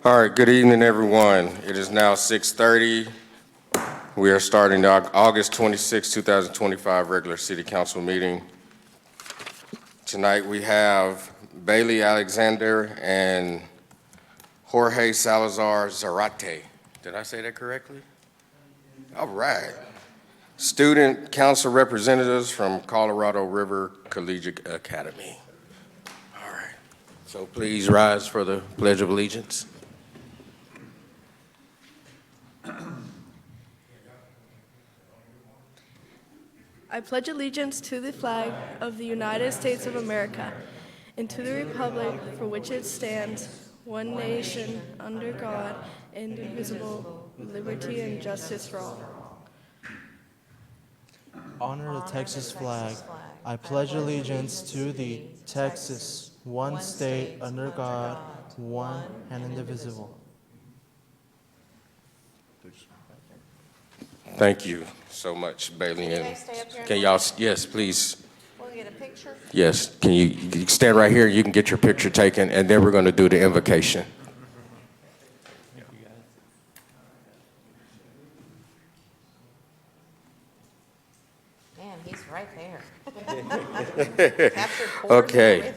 All right, good evening, everyone. It is now 6:30. We are starting the August 26, 2025 regular City Council meeting. Tonight we have Bailey Alexander and Jorge Salazar Zarate. Did I say that correctly? All right. Student council representatives from Colorado River Collegiate Academy. All right. So please rise for the Pledge of Allegiance. I pledge allegiance to the flag of the United States of America and to the republic for which it stands, one nation, under God, indivisible, with liberty and justice for all. Honor the Texas flag. I pledge allegiance to the Texas, one state, under God, one and indivisible. Thank you so much, Bailey. Can you And guys stay up here? can y'all, yes, please. We'll get a picture. Yes, can you stand right here? You can get your picture taken, and then we're going to do the invocation. Man, he's right there. Captured cord. Okay.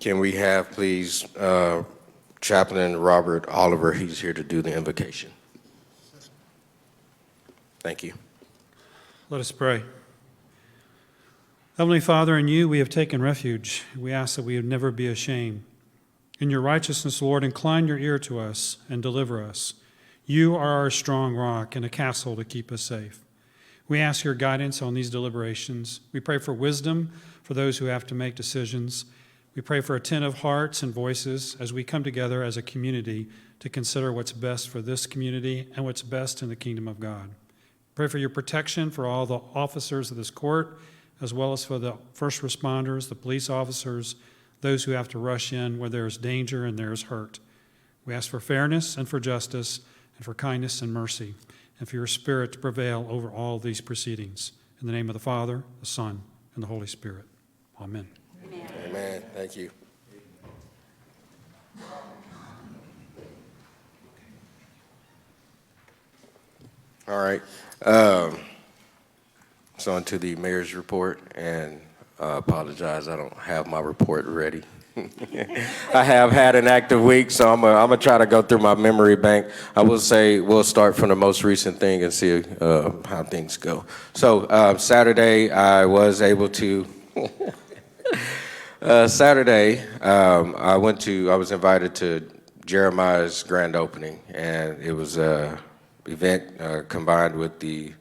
Can we have, please, Chaplain Robert Oliver? He's here to do the invocation. Thank you. Let us pray. Heavenly Father, in you we have taken refuge. We ask that we would never be ashamed. In your righteousness, Lord, incline your ear to us and deliver us. You are our strong rock and a castle to keep us safe. We ask your guidance on these deliberations. We pray for wisdom for those who have to make decisions. We pray for attentive hearts and voices as we come together as a community to consider what's best for this community and what's best in the kingdom of God. Pray for your protection for all the officers of this court, as well as for the first responders, the police officers, those who have to rush in where there is danger and there is hurt. We ask for fairness and for justice and for kindness and mercy, and for your Spirit to prevail over all these proceedings. In the name of the Father, the Son, and the Holy Spirit. Amen. Amen. Amen. Thank you. All right. So on to the mayor's report, and I apologize, I don't have my report ready. I have had an active week, so I'm gonna try to go through my memory bank. I will say we'll start from the most recent thing and see how things go. So Saturday, I was able to. Saturday, I was invited to Jeremiah's grand opening, and it was an event combined with the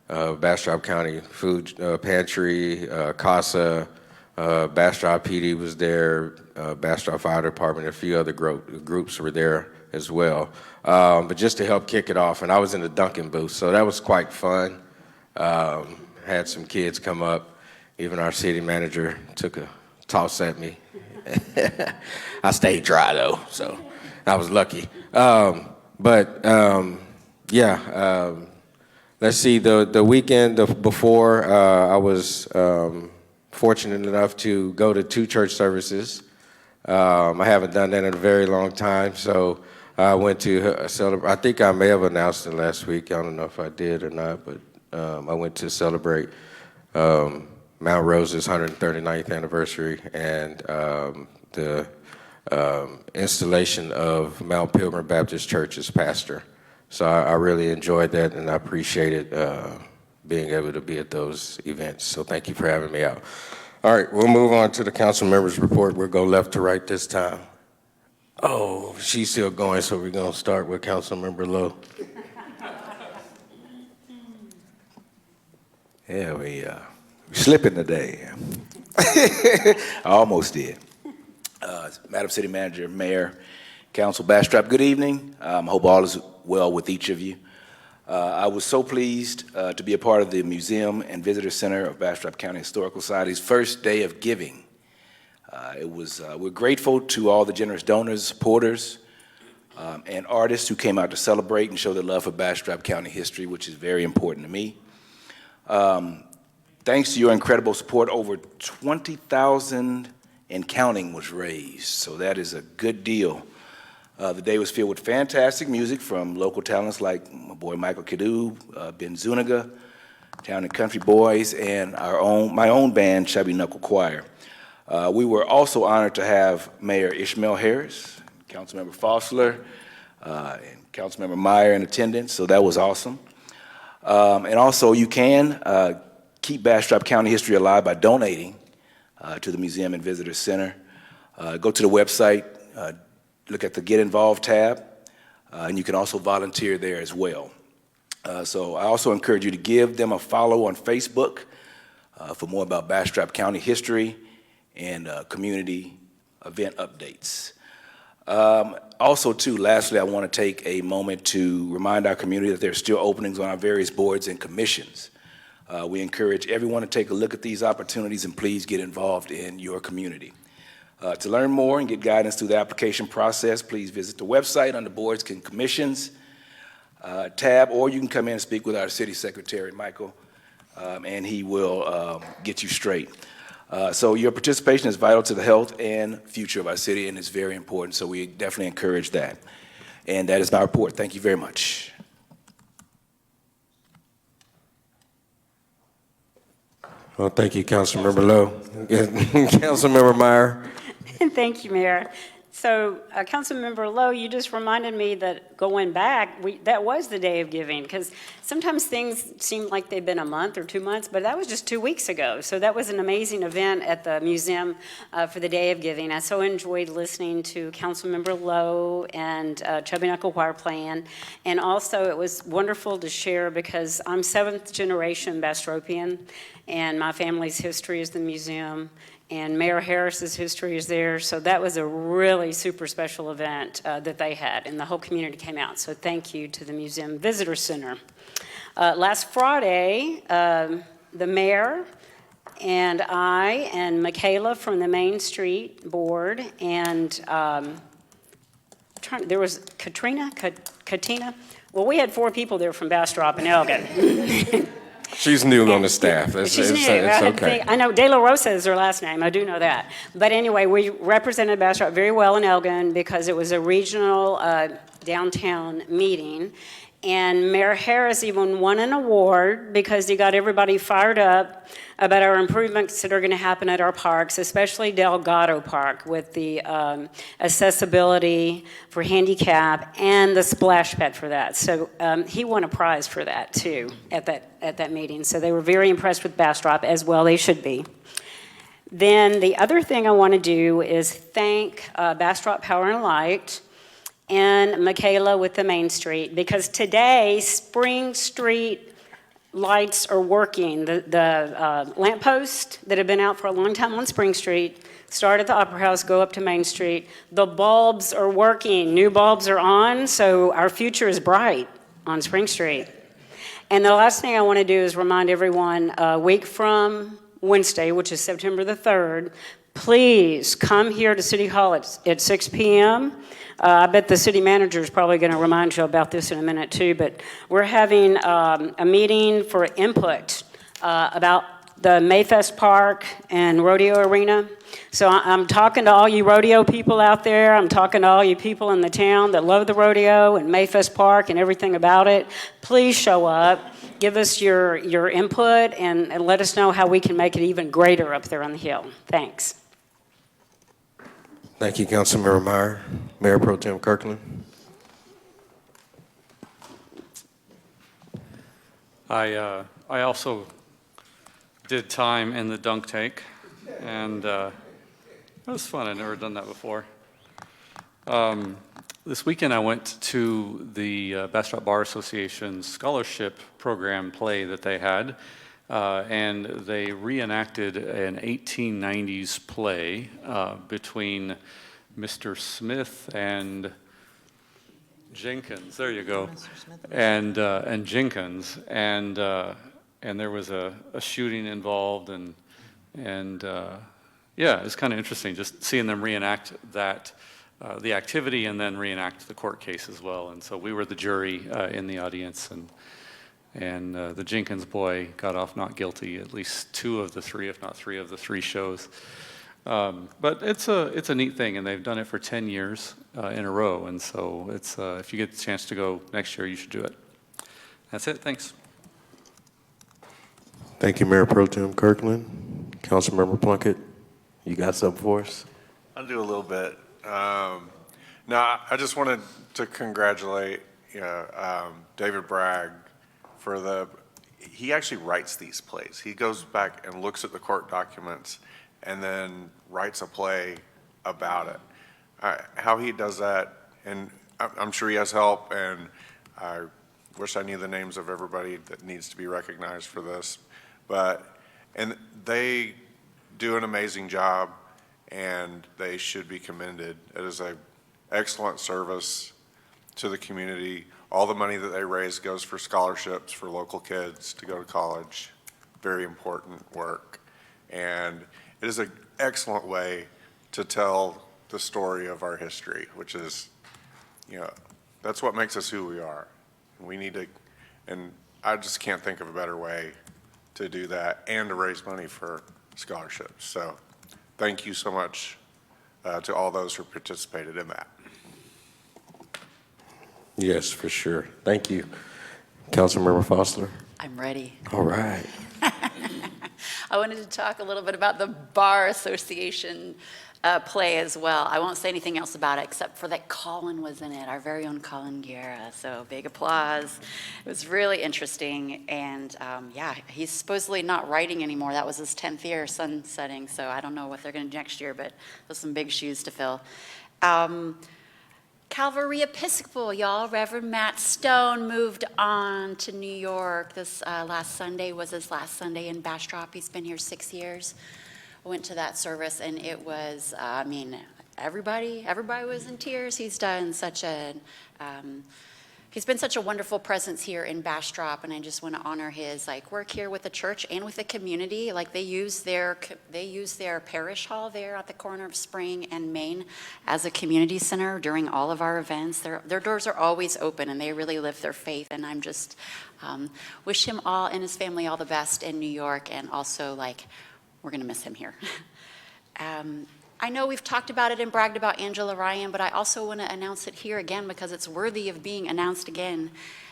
Bastrop County Food Pantry, CASA, Bastrop PD was there, Bastrop Fire Department, a few other groups were there as well. But just to help kick it off, and I was in the Dunkin' booth, so that was quite fun. Had some kids come up, even our city manager took a toss at me. I stayed dry though, so I was lucky. Let's see, the weekend before, I was fortunate enough to go to 2 church services. I haven't done that in a very long time, so I went to celebrate. I think I may have announced it last week. I don't know if I did or not, but I went to celebrate Mount Rose's 139th anniversary and the installation of Mount Pilgrim Baptist Church as pastor. So I really enjoyed that, and I appreciated being able to be at those events. So thank you for having me out. All right, we'll move on to the council members' report. We'll go left to right this time. Oh, she's still going, so we're going to start with Council Member Lowe. Yeah, we slipping today. I almost did. Madam City Manager, Mayor, Council Bastrop, good evening. Hope all is well with each of you. I was so pleased to be a part of the Museum and Visitor Center of Bastrop County Historical Society's first day of giving. We're grateful to all the generous donors, supporters, and artists who came out to celebrate and show their love for Bastrop County history, which is very important to me. Thanks to your incredible support, over 20,000 and counting was raised. So that is a good deal. The day was filled with fantastic music from local talents like my boy Michael Kidu, Ben Zuniga, Town and Country Boys, and my own band, Chubby Knuckle Choir. We were also honored to have Mayor Ishmael Harris, Councilmember Fossler, and Councilmember Meyer in attendance, so that was awesome. And also, you can keep Bastrop County history alive by donating to the Museum and Visitor Center. Go to the website, look at the Get Involved tab, and you can also volunteer there as well. So I also encourage you to give them a follow on Facebook for more about Bastrop County history and community event updates. Also, too, lastly, I want to take a moment to remind our community that there are still openings on our various boards and commissions. We encourage everyone to take a look at these opportunities and please get involved in your community. To learn more and get guidance through the application process, please visit the website under Boards and Commissions tab, or you can come in and speak with our City Secretary, Michael, and he will get you straight. So your participation is vital to the health and future of our city, and it's very important, so we definitely encourage that. And that is my report. Thank you very much. Well, thank you, Councilmember Lowe. Councilmember Meyer. Thank you, Mayor. So, Councilmember Lowe, you just reminded me that going back, that was the Day of Giving, because sometimes things seem like they've been a month or 2 months, but that was just 2 weeks ago. So that was an amazing event at the museum for the Day of Giving. I so enjoyed listening to Councilmember Lowe and Chubby Knuckle Choir playing, and also it was wonderful to share because I'm 7th generation Bastropian, and my family's history is the museum, and Mayor Harris's history is there. So that was a really super special event that they had, and the whole community came out. So thank you to the Museum Visitor Center. Last Friday, the mayor and I and Michaela from the Main Street Board and there was Katina. Well, we had 4 people there from Bastrop and Elgin. She's new on the staff. She's new. It's okay. I know De La Rosa is her last name. I do know that. But anyway, we represented Bastrop very well in Elgin because it was a regional downtown meeting. And Mayor Harris even won an award because he got everybody fired up about our improvements that are going to happen at our parks, especially Delgado Park with the accessibility for handicap and the splash pad for that. So he won a prize for that too at that meeting. So they were very impressed with Bastrop, as well they should be. Then the other thing I want to do is thank Bastrop Power and Light and Michaela with the Main Street, because today Spring Street lights are working. The lampposts that have been out for a long time on Spring Street start at the Opera House, go up to Main Street. The bulbs are working. New bulbs are on, so our future is bright on Spring Street. And the last thing I want to do is remind everyone, a week from Wednesday, which is September the 3rd, please come here to City Hall at 6 p.m. I bet the city manager is probably going to remind you about this in a minute too, but we're having a meeting for input about the Mayfest Park and Rodeo Arena. So I'm talking to all you rodeo people out there. I'm talking to all you people in the town that love the rodeo and Mayfest Park and everything about it. Please show up. Give us your input and let us know how we can make it even greater up there on the hill. Thanks. Thank you, Councilmember Meyer. Mayor Pro Tem Kirkland. I also did time in the dunk tank, and it was fun. I'd never done that before. This weekend I went to the Bastrop Bar Association's scholarship program play that they had, and they reenacted an 1890s play between Mr. Smith and Jenkins. There you go. And Jenkins, and there was a shooting involved, and yeah, it's kind of interesting just seeing them reenact that the activity and then reenact the court case as well. And so we were the jury in the audience, and the Jenkins boy got off not guilty at least 2 of the 3, if not 3 of the 3 shows. But it's a neat thing, and they've done it for 10 years in a row. And so it's if you get the chance to go next year, you should do it. That's it. Thanks. Thank you, Mayor Pro Tem Kirkland. Councilmember Plunkett, you got something for us? I'll do a little bit. No, I just wanted to congratulate David Bragg for he actually writes these plays. He goes back and looks at the court documents and then writes a play about it. How he does that, and I'm sure he has help, and I wish I knew the names of everybody that needs to be recognized for this. And they do an amazing job, and they should be commended. It is an excellent service to the community. All the money that they raise goes for scholarships for local kids to go to college. Very important work. And it is an excellent way to tell the story of our history, which is, that's what makes us who we are. We need to, and I just can't think of a better way to do that and to raise money for scholarships. So thank you so much to all those who participated in that. Yes, for sure. Thank you. Councilmember Foster. I'm ready. All right. I wanted to talk a little bit about the Bar Association play as well. I won't say anything else about it except for that Colin was in it, our very own Colin Guerra. So big applause. It was really interesting. And yeah, he's supposedly not writing anymore. That was his 10th year sunsetting. So I don't know what they're going to do next year, but there's some big shoes to fill. Calvary Episcopal, y'all. Reverend Matt Stone moved on to New York. This last Sunday was his last Sunday in Bastrop. He's been here 6 years. I went to that service, and it was, everybody was in tears. He's done such he's been such a wonderful presence here in Bastrop, and I just want to honor his work here with the church and with the community. They use their parish hall there at the corner of Spring and Main as a community center during all of our events. Their doors are always open, and they really live their faith. And I'm just wish him all and his family all the best in New York, and also we're going to miss him here. I know we've talked about it and bragged about Angela Ryan, but I also want to announce it here again because it's worthy of being announced again.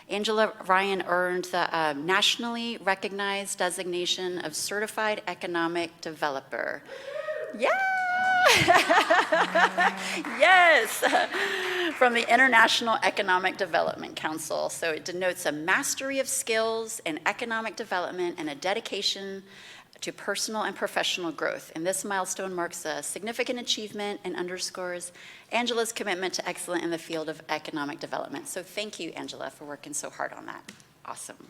Angela Ryan earned the nationally recognized designation of Certified Economic Developer. Yeah! Yes! From the International Economic Development Council. So it denotes a mastery of skills in economic development and a dedication to personal and professional growth. And this milestone marks a significant achievement and underscores Angela's commitment to excellence in the field of economic development. So thank you, Angela, for working so hard on that. Awesome.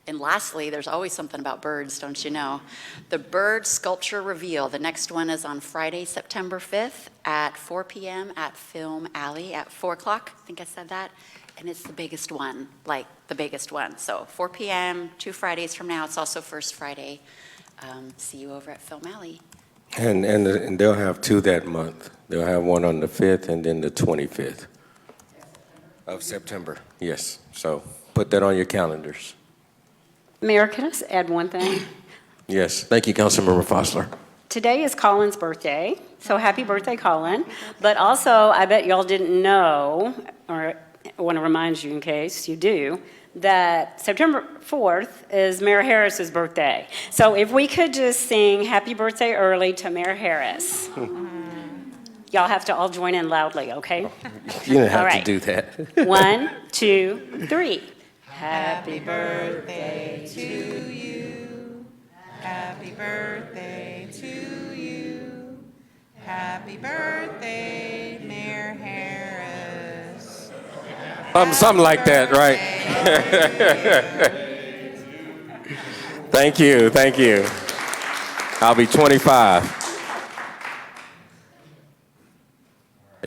And lastly, there's always something about birds, don't you know? The bird sculpture reveal. The next one is on Friday, September 5th at 4 p.m. at Film Alley at 4 o'clock. I think I said that. And it's the biggest one, the biggest one. So 4 p.m., 2 Fridays from now. It's also First Friday. See you over at Film Alley. And they'll have two that month. They'll have one on the 5th and then the 25th of September. Yes. So put that on your calendars. Mayor, can I just add one thing? Yes. Thank you, Councilmember Foster. Today is Colin's birthday, so happy birthday, Colin. But also, I bet y'all didn't know, or I want to remind you in case you do, that September 4th is Mayor Harris's birthday. So if we could just sing happy birthday early to Mayor Harris. Y'all have to all join in loudly, okay? You don't have All right. to do that. 1, 2, 3. Happy birthday to you. Happy birthday to you. Happy birthday, Mayor Harris. Something like that, right? Thank you, thank you. I'll be 25.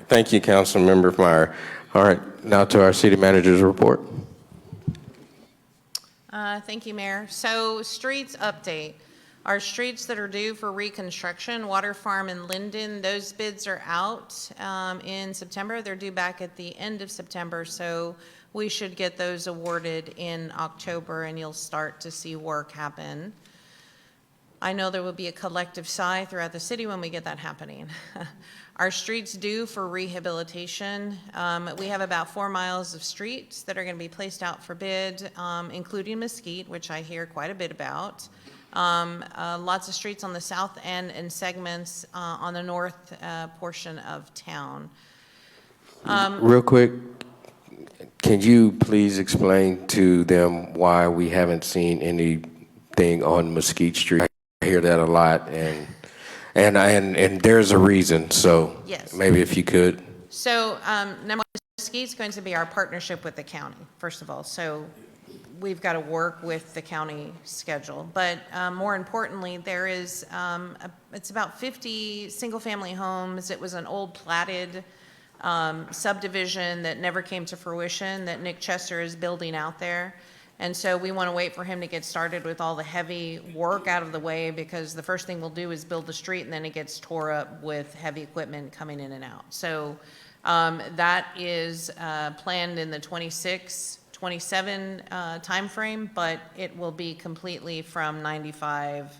Thank you, Councilmember Meyer. All right, now to our city manager's report. Thank you, Mayor. So streets update. Our streets that are due for reconstruction, Water Farm and Linden, those bids are out in September. They're due back at the end of September, so we should get those awarded in October, and you'll start to see work happen. I know there will be a collective sigh throughout the city when we get that happening. Our streets due for rehabilitation. We have about 4 miles of streets that are going to be placed out for bid, including Mesquite, which I hear quite a bit about. Lots of streets on the south end and segments on the north portion of town. Real quick, can you please explain to them why we haven't seen anything on Mesquite Street? I hear that a lot, and there's a reason. So Yes. maybe if you could. So number one, Mesquite's going to be our partnership with the county, first of all. So we've got to work with the county schedule. But more importantly, there is, it's about 50 single-family homes. It was an old platted subdivision that never came to fruition that Nick Chester is building out there. And so we want to wait for him to get started with all the heavy work out of the way, because the first thing we'll do is build the street, and then it gets tore up with heavy equipment coming in and out. So that is planned in the 26, 27 timeframe, but it will be completely from 95,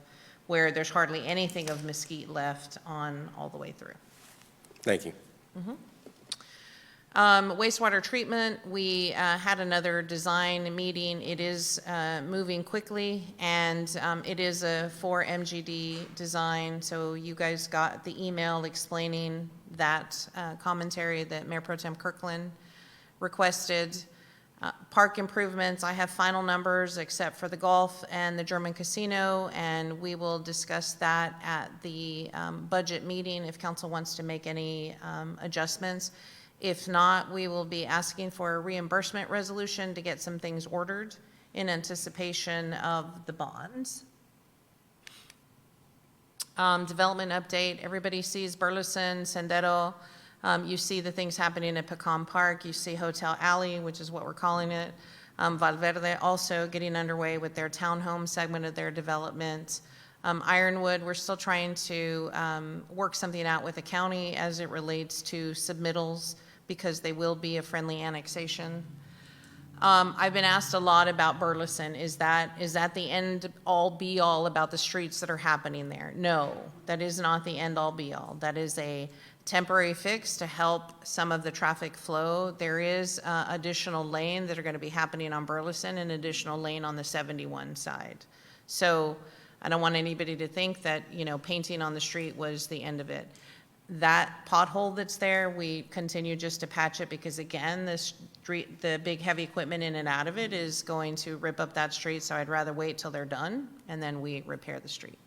where there's hardly anything of Mesquite left on all the way through. Thank you. Wastewater treatment, we had another design meeting. It is moving quickly, and it is a 4 MGD design. So you guys got the email explaining that commentary that Mayor Pro Tem Kirkland requested. Park improvements, I have final numbers except for the golf and the German casino, and we will discuss that at the budget meeting if council wants to make any adjustments. If not, we will be asking for a reimbursement resolution to get some things ordered in anticipation of the bonds. Development update, everybody sees Burleson, Sendero. You see the things happening at Pecan Park. You see Hotel Alley, which is what we're calling it. Valverde also getting underway with their townhome segment of their development. Ironwood, we're still trying to work something out with the county as it relates to submittals, because they will be a friendly annexation. I've been asked a lot about Burleson. Is that the end all be all about the streets that are happening there? No, that is not the end all be all. That is a temporary fix to help some of the traffic flow. There is additional lane that are going to be happening on Burleson, and additional lane on the 71 side. So I don't want anybody to think that, you know, painting on the street was the end of it. That pothole that's there, we continue just to patch it, because again, the big heavy equipment in and out of it is going to rip up that street. So I'd rather wait till they're done and then we repair the street.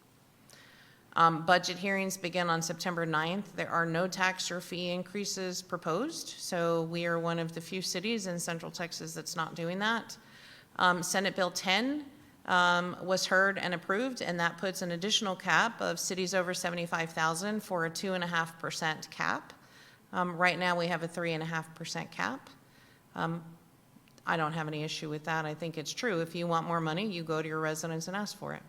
Budget hearings begin on September 9th. There are no tax or fee increases proposed. So we are one of the few cities in Central Texas that's not doing that. Senate Bill 10 was heard and approved, and that puts an additional cap of cities over 75,000 for a 2.5% cap. Right now we have a 3.5% cap. I don't have any issue with that. I think it's true. If you want more money, you go to your residents and ask for it.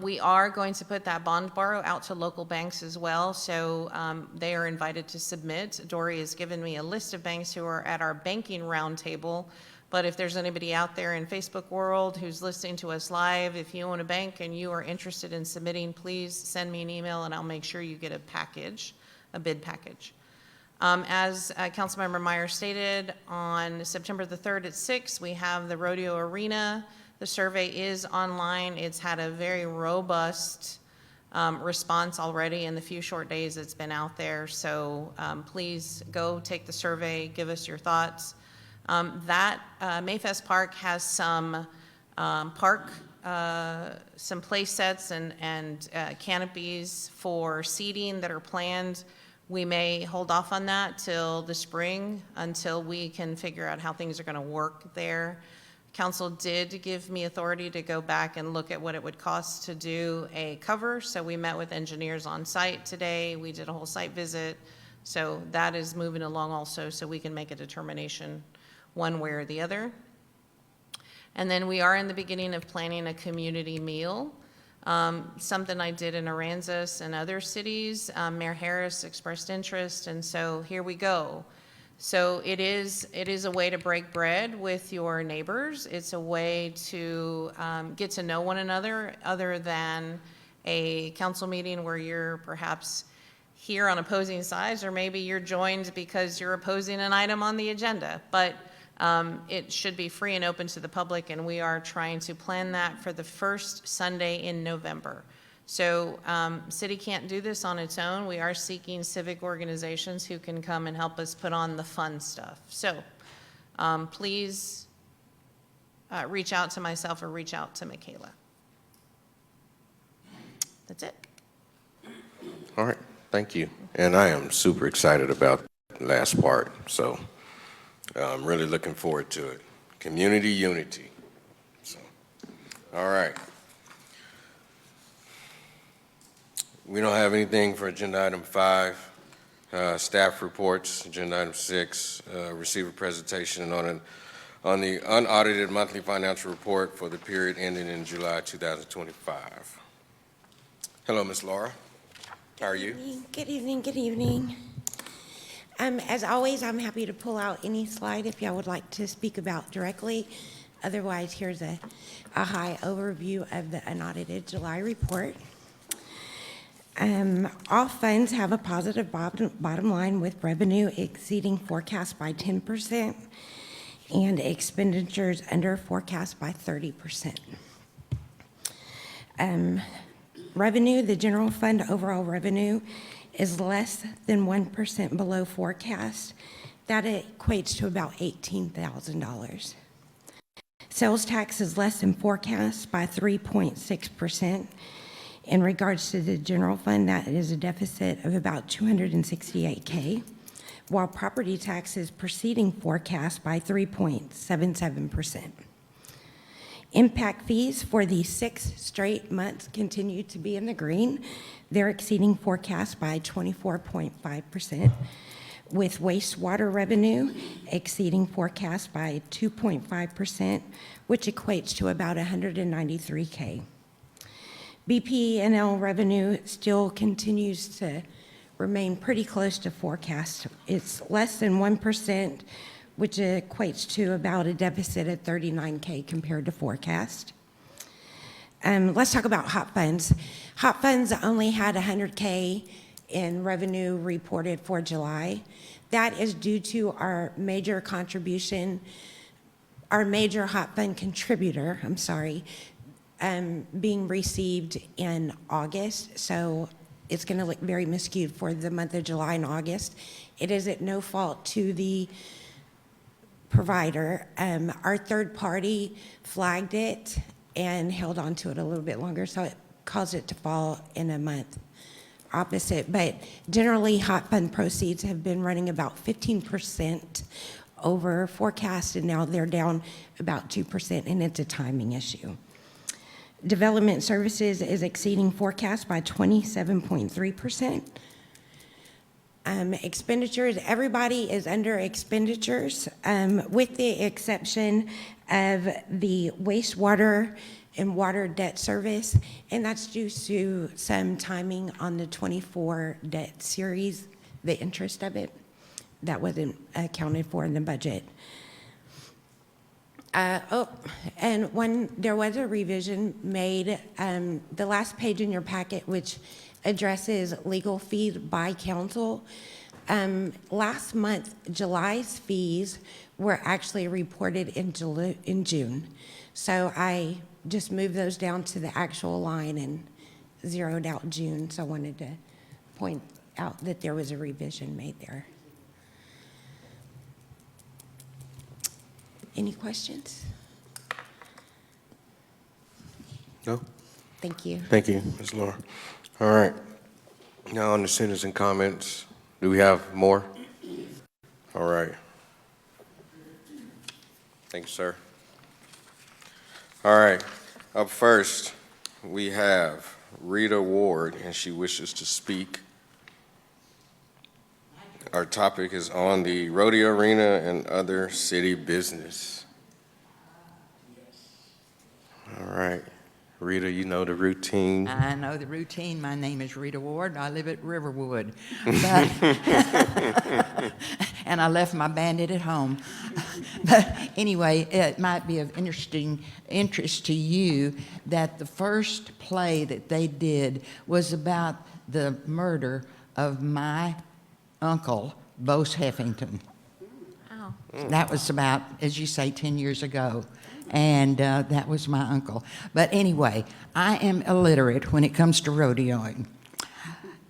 We are going to put that bond borrow out to local banks as well, so they are invited to submit. Dory has given me a list of banks who are at our banking roundtable. But if there's anybody out there in Facebook world who's listening to us live, if you own a bank and you are interested in submitting, please send me an email and I'll make sure you get a package, a bid package. As Councilmember Meyer stated, on September the 3rd at 6, we have the Rodeo Arena. The survey is online. It's had a very robust response already in the few short days it's been out there. So please go take the survey, give us your thoughts. Mayfest Park has some some play sets and canopies for seating that are planned. We may hold off on that till the spring until we can figure out how things are going to work there. Council did give me authority to go back and look at what it would cost to do a cover. So we met with engineers on site today. We did a whole site visit. So that is moving along also, so we can make a determination one way or the other. And then we are in the beginning of planning a community meal, something I did in Aransas and other cities. Mayor Harris expressed interest, and so here we go. So it is a way to break bread with your neighbors. It's a way to get to know one another other than a council meeting where you're perhaps here on opposing sides, or maybe you're joined because you're opposing an item on the agenda. But it should be free and open to the public, and we are trying to plan that for the first Sunday in November. So city can't do this on its own. We are seeking civic organizations who can come and help us put on the fun stuff. So please reach out to myself or reach out to Michaela. That's it. All right, thank you. And I am super excited about the last part, so I'm really looking forward to it. Community unity. So, all right. We don't have anything for agenda item 5. Staff reports, agenda item 6, receiver presentation on the unaudited monthly financial report for the period ending in July 2025. Hello, Ms. Laura. How are you? Good evening, good evening. As always, I'm happy to pull out any slide if y'all would like to speak about directly. Otherwise, here's a high overview of the unaudited July report. All funds have a positive bottom line with revenue exceeding forecast by 10% and expenditures under forecast by 30%. Revenue, the general fund overall revenue is less than 1% below forecast. That equates to about $18,000. Sales tax is less than forecast by 3.6%. In regards to the general fund, that is a deficit of about $268K, while property tax is preceding forecast by 3.77%. Impact fees for the 6 straight months continue to be in the green. They're exceeding forecast by 24.5%, with wastewater revenue exceeding forecast by 2.5%, which equates to about $193K. BP&L revenue still continues to remain pretty close to forecast. It's less than 1%, which equates to about a deficit of $39K compared to forecast. Let's talk about hot funds. Hot funds only had $100K in revenue reported for July. That is due to our major contribution, our major hot fund contributor, being received in August. So it's going to look very miscued for the month of July and August. It is at no fault to the provider. Our third party flagged it and held on to it a little bit longer, so it caused it to fall in a month opposite. But generally, hot fund proceeds have been running about 15% over forecast, and now they're down about 2%, and it's a timing issue. Development services is exceeding forecast by 27.3%. Expenditures, everybody is under expenditures, with the exception of the wastewater and water debt service, and that's due to some timing on the 24 debt series, the interest of it, that wasn't accounted for in the budget. And there was a revision made, the last page in your packet, which addresses legal fees by council. Last month, July's fees were actually reported in June. So I just moved those down to the actual line and zeroed out June. So I wanted to point out that there was a revision made there. Any questions? No? Thank you. Thank you, Ms. Laura. All right. Now on the citizen comments. Do we have more? All right. Thanks, sir. All right. Up first, we have Rita Ward, and she wishes to speak. Our topic is on the rodeo arena and other city business. All right. Rita, you know the routine. I know the routine. My name is Rita Ward. I live at Riverwood. and I left my bandit at home. But anyway, it might be of interest to you that the first play that they did was about the murder of my uncle, Bose Heffington. Oh. That was about, as you say, 10 years ago. And that was my uncle. But anyway, I am illiterate when it comes to rodeoing.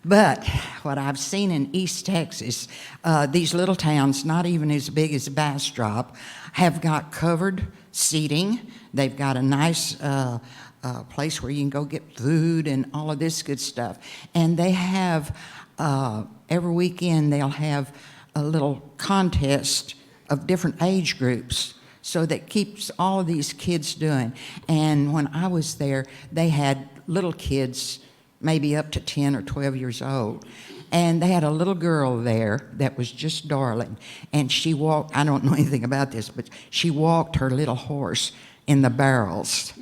But what I've seen in East Texas, these little towns, not even as big as Bastrop, have got covered seating. They've got a nice place where you can go get food and all of this good stuff. And they have, every weekend, they'll have a little contest of different age groups. So that keeps all of these kids doing. And when I was there, they had little kids, maybe up to 10 or 12 years old. And they had a little girl there that was just darling. And she walked, I don't know anything about this, but she walked her little horse in the barrels.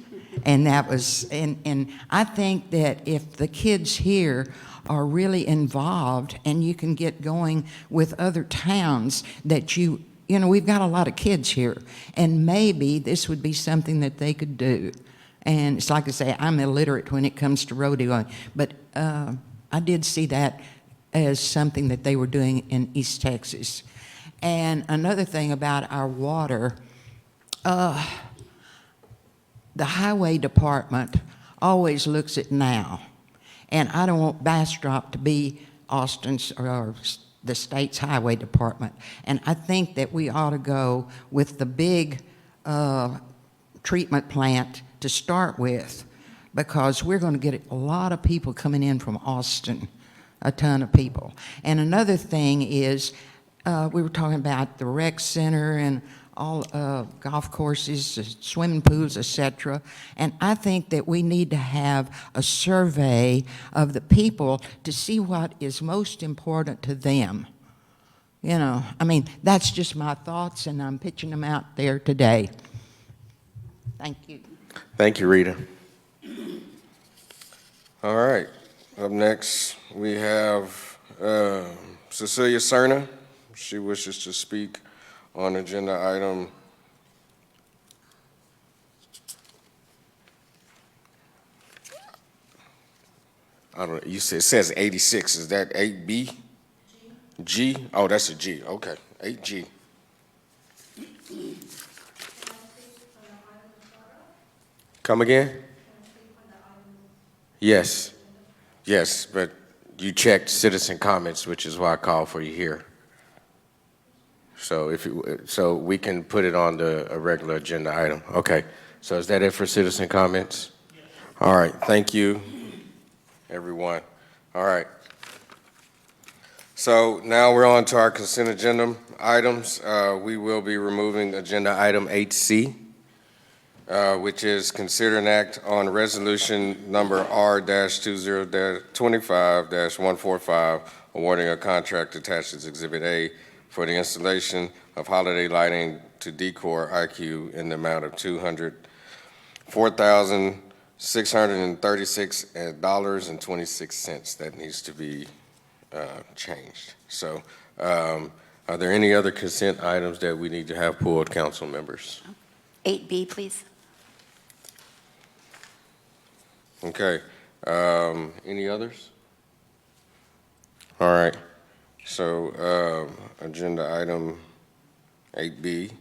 And that was, and I think that if the kids here are really involved and you can get going with other towns that you know, we've got a lot of kids here, and maybe this would be something that they could do. And it's like I say, I'm illiterate when it comes to rodeo, but I did see that as something that they were doing in East Texas. And another thing about our water, the highway department always looks at now. And I don't want Bastrop to be Austin's or the state's highway department. And I think that we ought to go with the big treatment plant to start with, because we're going to get a lot of people coming in from Austin, a ton of people. And another thing is, we were talking about the rec center and all golf courses, swimming pools, etc. And I think that we need to have a survey of the people to see what is most important to them. You know, I mean, that's just my thoughts, and I'm pitching them out there today. Thank you. Thank you, Rita. All right. Up next, we have Cecilia Cerna. She wishes to speak on agenda item I don't know, you said, it says 86, is that 8B? G? Oh, that's a G, okay, 8G. Come again? Yes, yes, but you checked citizen comments, which is why I called for you here. So so we can put it on a regular agenda item. Okay. So is that it for citizen comments? Yes. All right. Thank you, everyone. All right. So now we're on to our consent agenda items. We will be removing agenda item 8C, which is consider an act on resolution number R-2025-145, awarding a contract attached as Exhibit A for the installation of holiday lighting to Decor IQ in the amount of $204,636.26. That needs to be changed. So are there any other consent items that we need to have pulled, council members? 8B, please. Okay. Any others? All right. So agenda item 8B,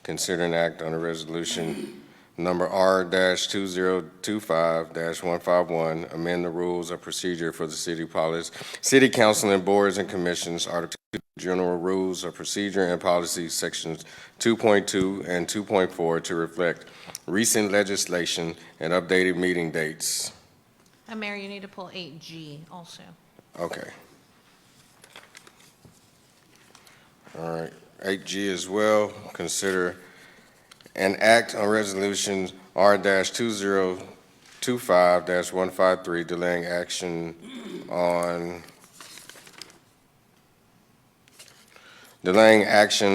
consider an act on a resolution number R-2025-151, amend the rules of procedure for the city council and boards and commissions, Article 2, general rules of procedure and policy, sections 2.2 and 2.4 to reflect recent legislation and updated meeting dates. Mayor, you need to pull 8G also. Okay. All right, 8G as well, consider an act on resolution R-2025-153, delaying action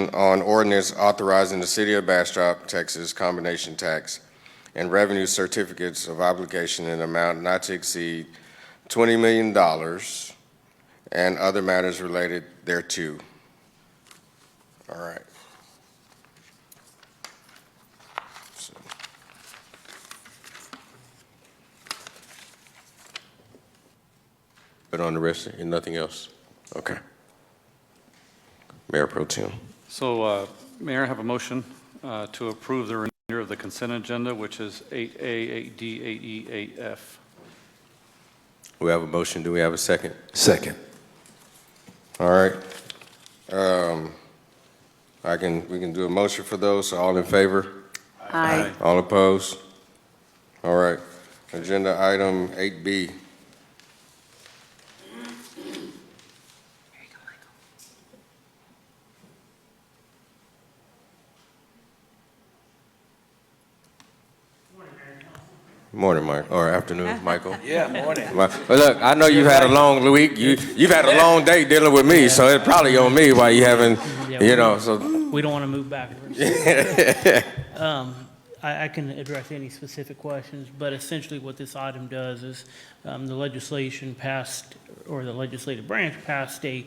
on ordinance authorizing the City of Bastrop, Texas, combination tax and revenue certificates of obligation in amount not to exceed $20 million and other matters related thereto. All right. So. But on the rest, and nothing else? Okay. Mayor Pro Tem. So, Mayor, I have a motion to approve the remainder of the consent agenda, which is 8A, 8D, 8E, 8F. We have a motion. Do we have a second? Second. All right. We can do a motion for those. So all in favor? Aye. All opposed? All right. Agenda item 8B. Morning, Mike, or afternoon, Michael. Yeah, morning. Well, look, I know you've had a long week. You've had a long day dealing with me, so it's probably on me why you haven't, so. We don't want to move backwards. I can address any specific questions, but essentially what this item does is the legislation passed, or the legislative branch passed a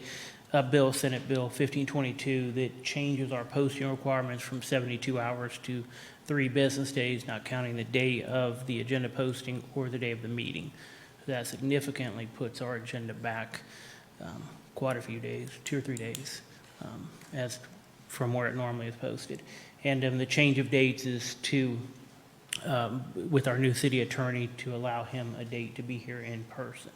bill, Senate Bill 1522, that changes our posting requirements from 72 hours to 3 business days, not counting the day of the agenda posting or the day of the meeting. That significantly puts our agenda back quite a few days, 2 or 3 days, as from where it normally is posted. And the change of dates is to, with our new city attorney, to allow him a date to be here in person.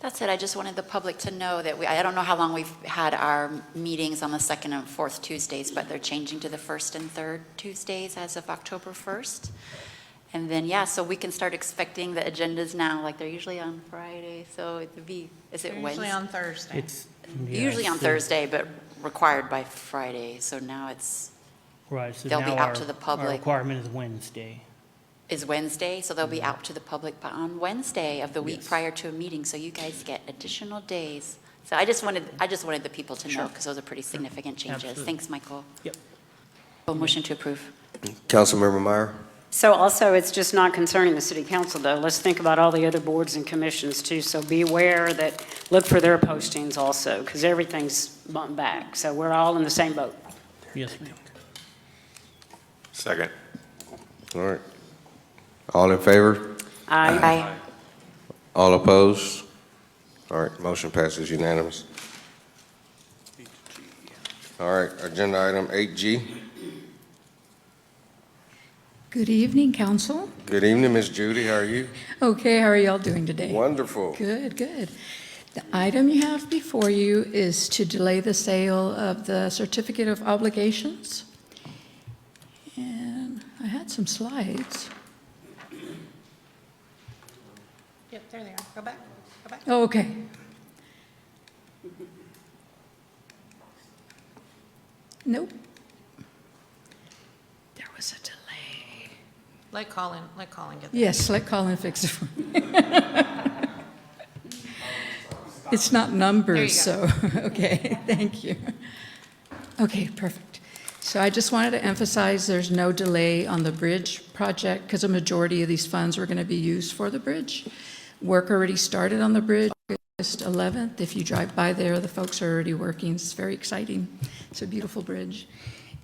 That's it. I just wanted the public to know that I don't know how long we've had our meetings on the 2nd and 4th Tuesdays, but they're changing to the 1st and 3rd Tuesdays as of October 1st. And then, so we can start expecting the agendas now, like they're usually on Friday. So it'd be, is it They're Wednesday? usually on Thursday. Usually on Thursday, but required by Friday. So now it's, Right, so they'll now be out to the our public. requirement is Wednesday. Is Wednesday, so they'll be out to the public on Wednesday of the week Yes. prior to a meeting, so you guys get additional days. So I just wanted the people to know, Sure. because those are pretty significant changes. Absolutely. Thanks, Michael. Yep. Motion to approve. Councilmember Meyer? So also, it's just not concerning the city council, though. Let's think about all the other boards and commissions, too. So be aware that, look for their postings also, because everything's bumped back. So we're all in the same boat. Yes, ma'am. Second. All right. All in favor? Aye. All opposed? All right, motion passes unanimous. All right, agenda item 8G. Good evening, council. Good evening, Miss Judy, how are you? Okay, how are y'all doing today? Wonderful. Good, good. The item you have before you is to delay the sale of the certificate of obligations. And I had some slides. Yep, there they are. Go back. Go back. Oh, okay. Nope. There was a delay. Let Colin get that. Yes, let Colin fix it for me. It's not numbers, There so, okay, thank you. Okay, perfect. So I just wanted to emphasize there's no delay on the bridge project because a majority of these funds were going to be used for the bridge. Work already started on the bridge August 11th. If you drive by there, the folks are already working. It's very exciting. It's a beautiful bridge.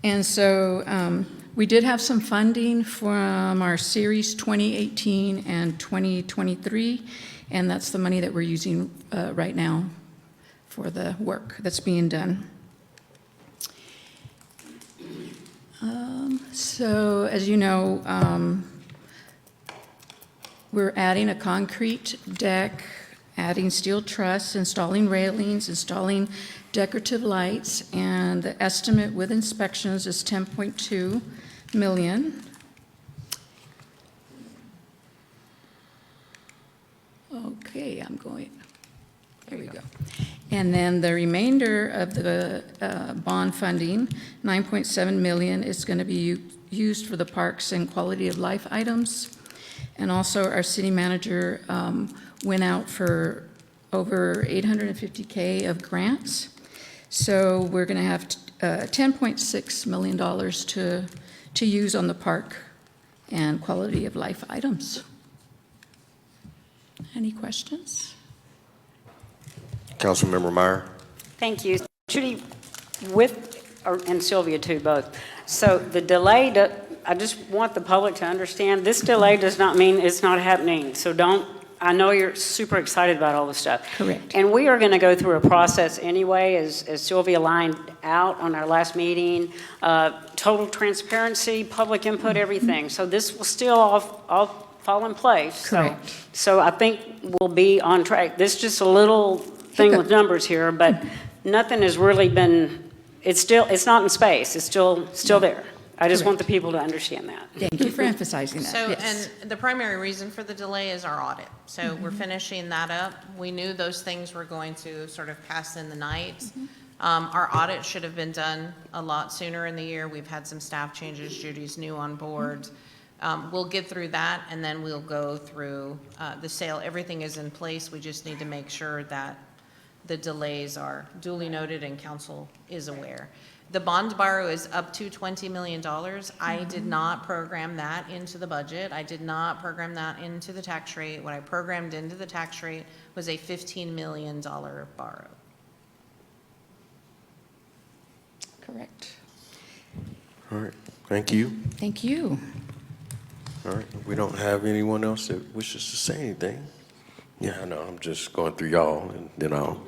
And so we did have some funding from our Series 2018 and 2023, and that's the money that we're using right now for the work that's being done. So as you know, we're adding a concrete deck, adding steel truss, installing railings, installing decorative lights, and the estimate with inspections is $10.2 million. Okay, here we go. And then the remainder of the bond funding, $9.7 million, is going to be used for the parks and quality of life items. And also our city manager went out for over $850K of grants. So we're going to have $10.6 million to use on the park and quality of life items. Any questions? Councilmember Meyer? Thank you. Judy, and Sylvia too, both. So the delay, I just want the public to understand, this delay does not mean it's not happening. So I know you're super excited about all this stuff. Correct. And we are going to go through a process anyway, as Sylvia lined out on our last meeting, total transparency, public input, everything. So this will still all fall in place. Correct. So I think we'll be on track. This is just a little thing with numbers here, but nothing has really been, it's not in space. It's still there. I just want the people to understand that. Thank you for emphasizing that. So, Yes. and the primary reason for the delay is our audit. So we're finishing that up. We knew those things were going to sort of pass in the night. Our audit should have been done a lot sooner in the year. We've had some staff changes. Judy's new on board. We'll get through that, and then we'll go through the sale. Everything is in place. We just need to make sure that the delays are duly noted and council is aware. The bond borrow is up to $20 million. I did not program that into the budget. I did not program that into the tax rate. What I programmed into the tax rate was a $15 million borrow. Correct. All right, thank you. Thank you. All right, we don't have anyone else that wishes to say anything. Yeah, I know, I'm just going through y'all, and then I'll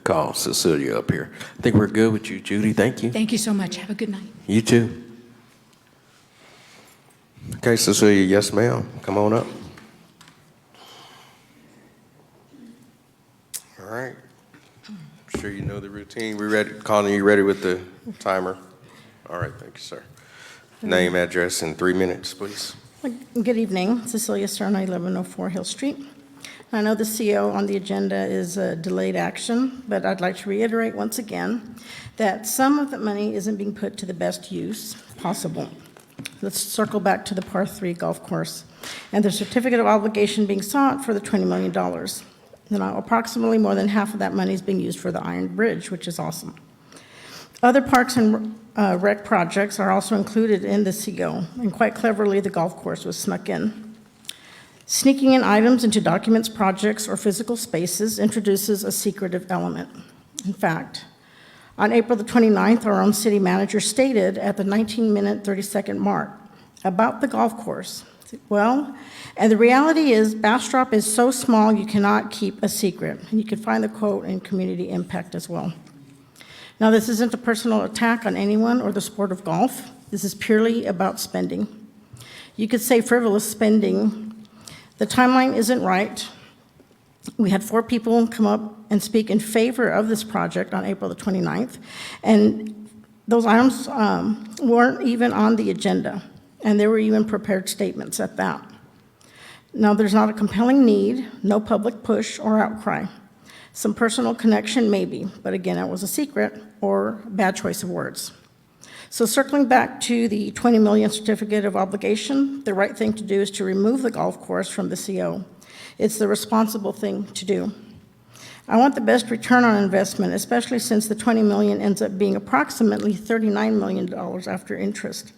call Cecilia up here. I think we're good with you, Judy. Thank you. Thank you so much. Have a good night. You too. Okay, Cecilia, yes, ma'am. Come on up. All right. I'm sure you know the routine. We ready? Calling you ready with the timer? All right, thank you, sir. Name, address, in 3 minutes, please. Good evening, Cecilia Stern, 1104 Hill Street. I know the CO on the agenda is delayed action, but I'd like to reiterate once again that some of the money isn't being put to the best use possible. Let's circle back to the par 3 golf course and the certificate of obligation being sought for the $20 million. Now, approximately more than half of that money is being used for the Iron Bridge, which is awesome. Other parks and rec projects are also included in the CO, and quite cleverly, the golf course was snuck in. Sneaking in items into documents, projects, or physical spaces introduces a secretive element. In fact, on April the 29th, our own city manager stated at the 19-minute, 30-second mark about the golf course, well, and the reality is Bastrop is so small you cannot keep a secret. And you can find the quote in Community Impact as well. Now, this isn't a personal attack on anyone or the sport of golf. This is purely about spending. You could say frivolous spending. The timeline isn't right. We had 4 people come up and speak in favor of this project on April the 29th, and those items weren't even on the agenda, and there were even prepared statements at that. Now, there's not a compelling need, no public push or outcry. Some personal connection, maybe, but again, it was a secret or bad choice of words. So circling back to the $20 million certificate of obligation, the right thing to do is to remove the golf course from the CO. It's the responsible thing to do. I want the best return on investment, especially since the $20 million ends up being approximately $39 million after interest.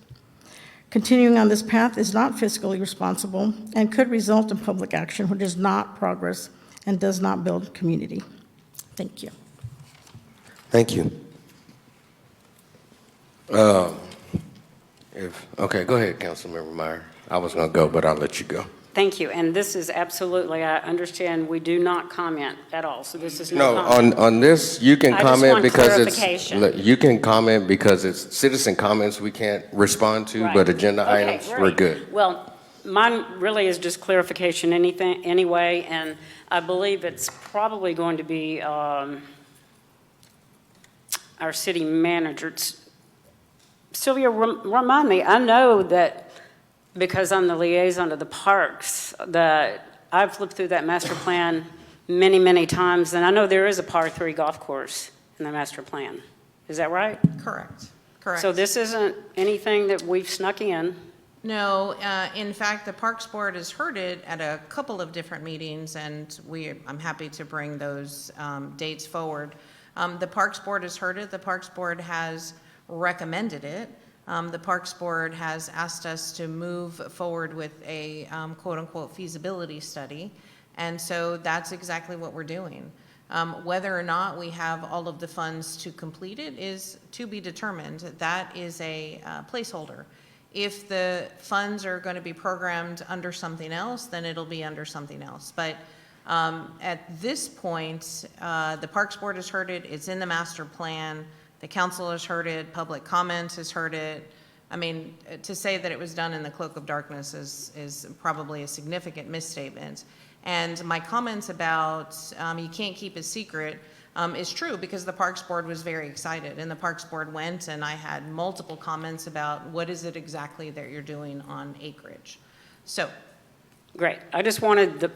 Continuing on this path is not fiscally responsible and could result in public action, which is not progress and does not build community. Thank you. Thank you. Okay, go ahead, Councilmember Meyer. I was going to go, but I'll let you go. Thank you. And this is absolutely, I understand we do not comment at all, so this is no comment. On this, you can I just comment want because clarification. you can comment because it's citizen comments we can't respond to, Right. but agenda Okay, items, we're great. good. Well, mine really is just clarification anyway, and I believe it's probably going to be our city manager. Sylvia, remind me, I know that because I'm the liaison to the parks, that I've flipped through that master plan many, many times, and I know there is a par 3 golf course in the master plan. Is that right? Correct. Correct. So this isn't anything that we've snuck in? No, in fact, the Parks Board has heard it at a couple of different meetings, and I'm happy to bring those dates forward. The Parks Board has heard it. The Parks Board has recommended it. The Parks Board has asked us to move forward with a quote-unquote feasibility study, and so that's exactly what we're doing. Whether or not we have all of the funds to complete it is to be determined. That is a placeholder. If the funds are going to be programmed under something else, then it'll be under something else. But at this point, the Parks Board has heard it. It's in the master plan. The council has heard it. Public comment has heard it. I mean, to say that it was done in the cloak of darkness is probably a significant misstatement. And my comments about you can't keep a secret is true, because the Parks Board was very excited, and the Parks Board went, and I had multiple comments about what is it exactly that you're doing on acreage. So. Great. I just wanted the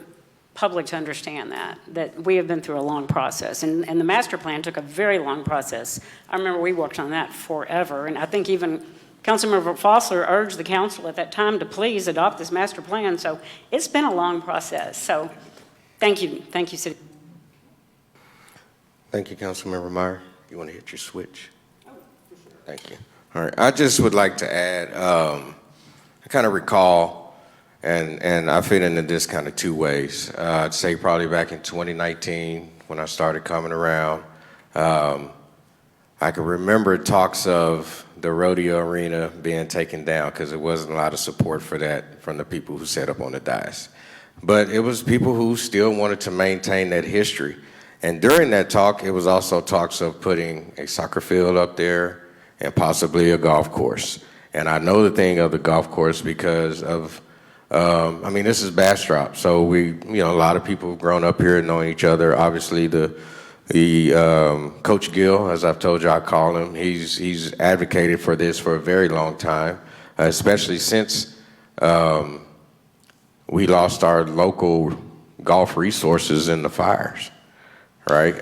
public to understand that we have been through a long process, and the master plan took a very long process. I remember we worked on that forever, and I think even Councilmember Fossler urged the council at that time to please adopt this master plan, so it's been a long process. So thank you, City. Thank you, Councilmember Meyer. You want to hit your switch? Thank you. All right, I just would like to add, I kind of recall, and I fit into this kind of two ways. I'd say probably back in 2019 when I started coming around, I can remember talks of the rodeo arena being taken down because there wasn't a lot of support for that from the people who sat up on the dais. But it was people who still wanted to maintain that history. And during that talk, it was also talks of putting a soccer field up there and possibly a golf course. And I know the thing of the golf course because of, I mean, this is Bastrop, so we, a lot of people have grown up here knowing each other. Obviously, the Coach Gill, as I've told you, I call him, he's advocated for this for a very long time, especially since we lost our local golf resources in the fires, right?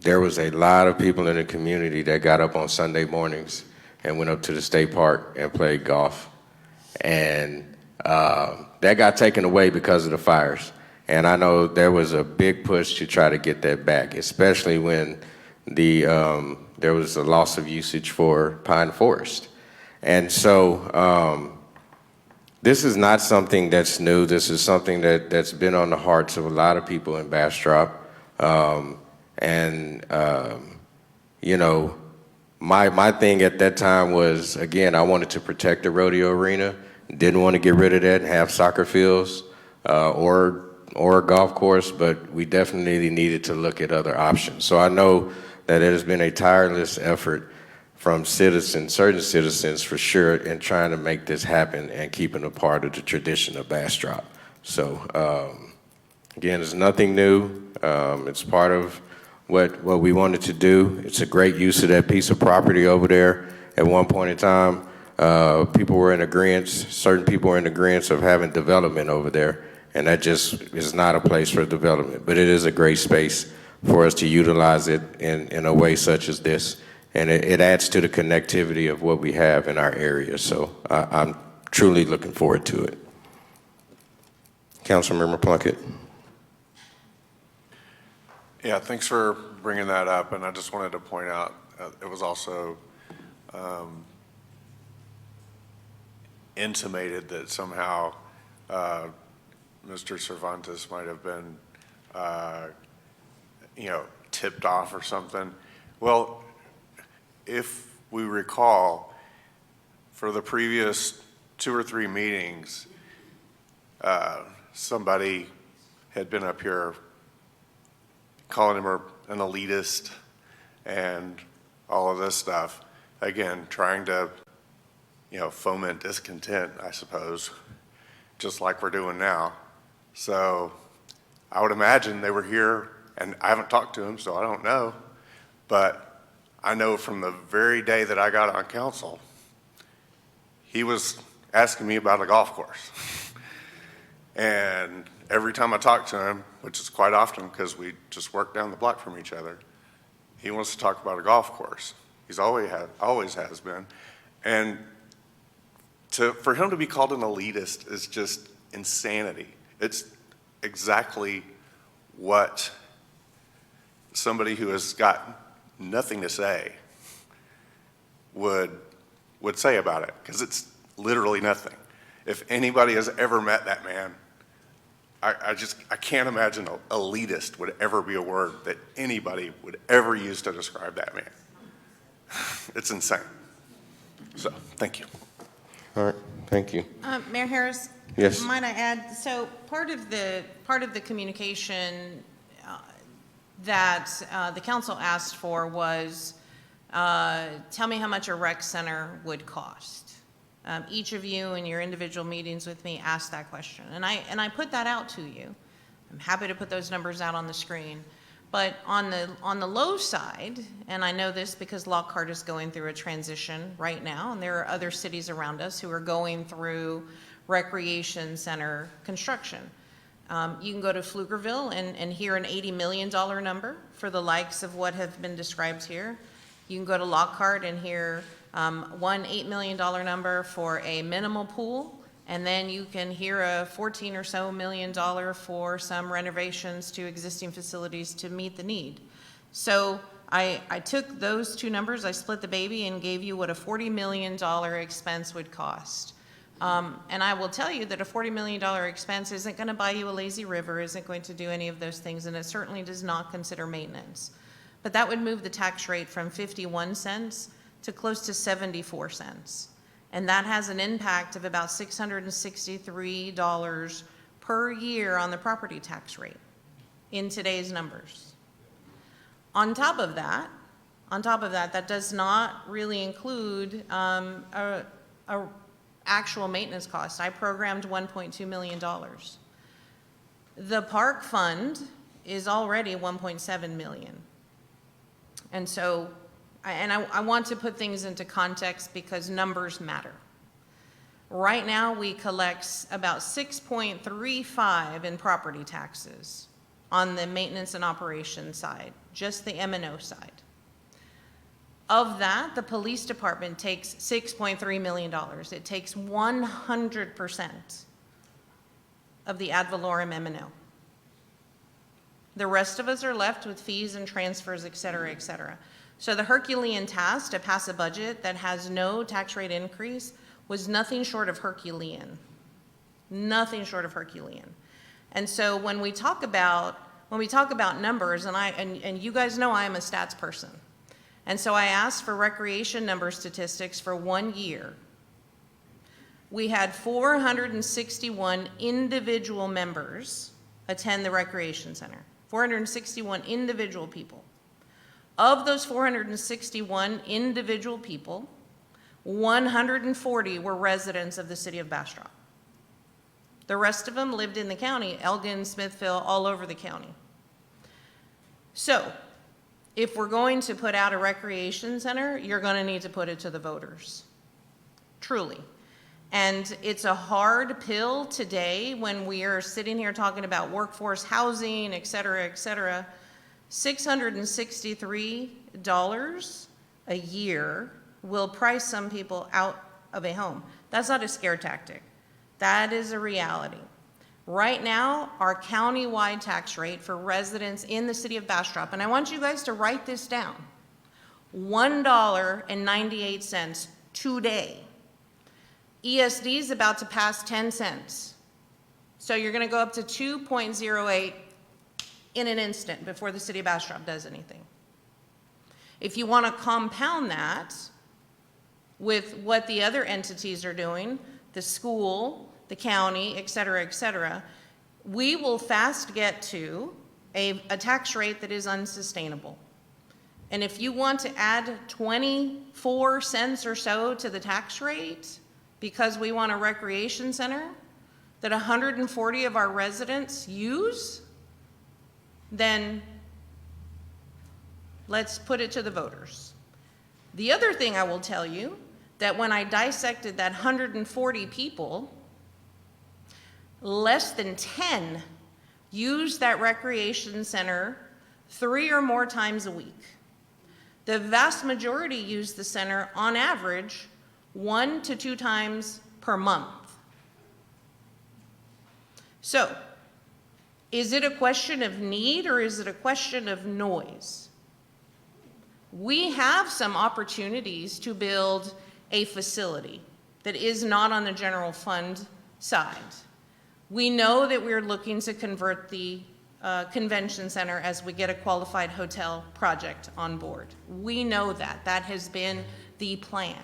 There was a lot of people in the community that got up on Sunday mornings and went up to the state park and played golf. And that got taken away because of the fires. And I know there was a big push to try to get that back, especially when there was a loss of usage for pine forest. And so this is not something that's new. This is something that's been on the hearts of a lot of people in Bastrop. My thing at that time was, again, I wanted to protect the rodeo arena, didn't want to get rid of that and have soccer fields or a golf course, but we definitely needed to look at other options. So I know that it has been a tireless effort from citizens, certain citizens for sure, in trying to make this happen and keeping a part of the tradition of Bastrop. So again, it's nothing new. It's part of what we wanted to do. It's a great use of that piece of property over there. At one point in time, people were in agreement, certain people were in agreement of having development over there. And that just is not a place for development. But it is a great space for us to utilize it in a way such as this. And it adds to the connectivity of what we have in our area. So I'm truly looking forward to it. Councilmember Plunkett. Yeah, thanks for bringing that up. And I just wanted to point out, it was also intimated that somehow Mr. Cervantes might have been, tipped off or something. Well, if we recall, for the previous 2 or 3 meetings, somebody had been up here calling him an elitist and all of this stuff. Again, trying to, foment discontent, I suppose, just like we're doing now. So I would imagine they were here, and I haven't talked to him, so I don't know. But I know from the very day that I got on council, he was asking me about a golf course. And every time I talk to him, which is quite often because we just work down the block from each other, he wants to talk about a golf course. He's always has been. And for him to be called an elitist is just insanity. It's exactly what somebody who has got nothing to say would say about it, because it's literally nothing. If anybody has ever met that man, I can't imagine elitist would ever be a word that anybody would ever use to describe that man. It's insane. So, thank you. All right, thank you. Mayor Harris? Yes. Might I add, so part of the communication that the council asked for was, tell me how much a rec center would cost. Each of you in your individual meetings with me asked that question, and I put that out to you. I'm happy to put those numbers out on the screen. But on the low side, and I know this because Lockhart is going through a transition right now, and there are other cities around us who are going through recreation center construction. You can go to Pflugerville and hear an $80 million number for the likes of what have been described here. You can go to Lockhart and hear one $8 million number for a minimal pool, and then you can hear a $14 or so million for some renovations to existing facilities to meet the need. So I took those two numbers, I split the baby and gave you what a $40 million expense would cost. And I will tell you that a $40 million expense isn't going to buy you a lazy river, isn't going to do any of those things, and it certainly does not consider maintenance. But that would move the tax rate from 51 cents to close to 74 cents. And that has an impact of about $663 per year on the property tax rate in today's numbers. On top of that, that does not really include a actual maintenance cost. I programmed $1.2 million. The park fund is already $1.7 million. And so, I want to put things into context because numbers matter. Right now, we collect about 6.35 in property taxes on the maintenance and operations side, just the M&O side. Of that, the police department takes $6.3 million. It takes 100% of the ad valorem M&O. The rest of us are left with fees and transfers, et cetera, et cetera. So the Herculean task to pass a budget that has no tax rate increase was nothing short of Herculean. Nothing short of Herculean. And so when we talk about numbers, and you guys know I am a stats person. And so I asked for recreation number statistics for 1 year. We had 461 individual members attend the recreation center. 461 individual people. Of those 461 individual people, 140 were residents of the city of Bastrop. The rest of them lived in the county, Elgin, Smithville, all over the county. So, if we're going to put out a recreation center, you're going to need to put it to the voters. Truly. And it's a hard pill today when we are sitting here talking about workforce housing, et cetera, et cetera. $663 a year will price some people out of a home. That's not a scare tactic. That is a reality. Right now, our county-wide tax rate for residents in the city of Bastrop, and I want you guys to write this down, $1.98 today. ESD is about to pass 10 cents. So you're going to go up to 2.08 in an instant before the city of Bastrop does anything. If you want to compound that with what the other entities are doing, the school, the county, et cetera, we will fast get to a tax rate that is unsustainable. And if you want to add 24 cents or so to the tax rate because we want a recreation center that 140 of our residents use, then let's put it to the voters. The other thing I will tell you, that when I dissected that 140 people, less than 10 use that recreation center 3 or more times a week. The vast majority use the center on average 1 to 2 times per month. So, is it a question of need or is it a question of noise? We have some opportunities to build a facility that is not on the general fund side. We know that we're looking to convert the convention center as we get a qualified hotel project on board. We know that. That has been the plan.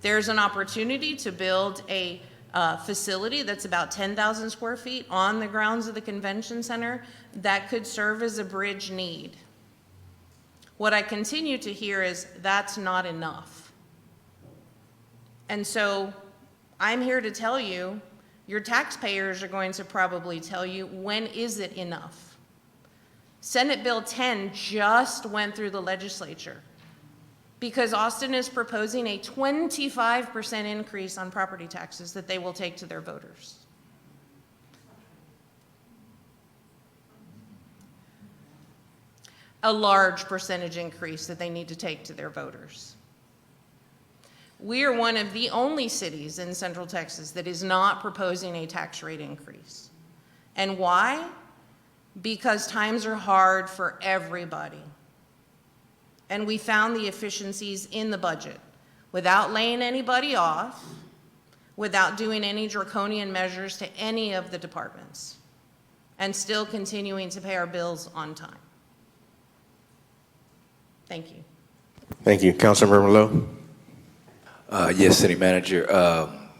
There's an opportunity to build a facility that's about 10,000 square feet on the grounds of the convention center that could serve as a bridge need. What I continue to hear is that's not enough. And so I'm here to tell you, your taxpayers are going to probably tell you, when is it enough? Senate Bill 10 just went through the legislature because Austin is proposing a 25% increase on property taxes that they will take to their voters. A large percentage increase that they need to take to their voters. We are one of the only cities in Central Texas that is not proposing a tax rate increase. And why? Because times are hard for everybody. And we found the efficiencies in the budget without laying anybody off, without doing any draconian measures to any of the departments, and still continuing to pay our bills on time. Thank you. Thank you. Councilmember Lowe? Yes, City Manager.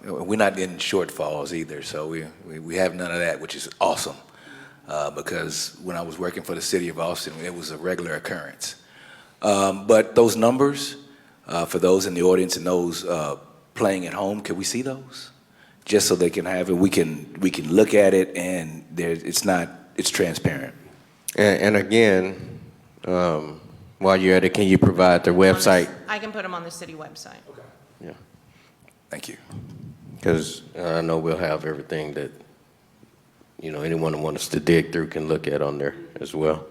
We're not getting shortfalls either, so we have none of that, which is awesome. Because when I was working for the City of Austin, it was a regular occurrence. But those numbers, for those in the audience and those playing at home, can we see those? Just so they can have it, we can look at it, and it's transparent. And again, while you're at it, can you provide their website? I can put them on the city website. Okay. Yeah. Thank you. Because I know we'll have everything that, anyone who wants to dig through can look at on there as well.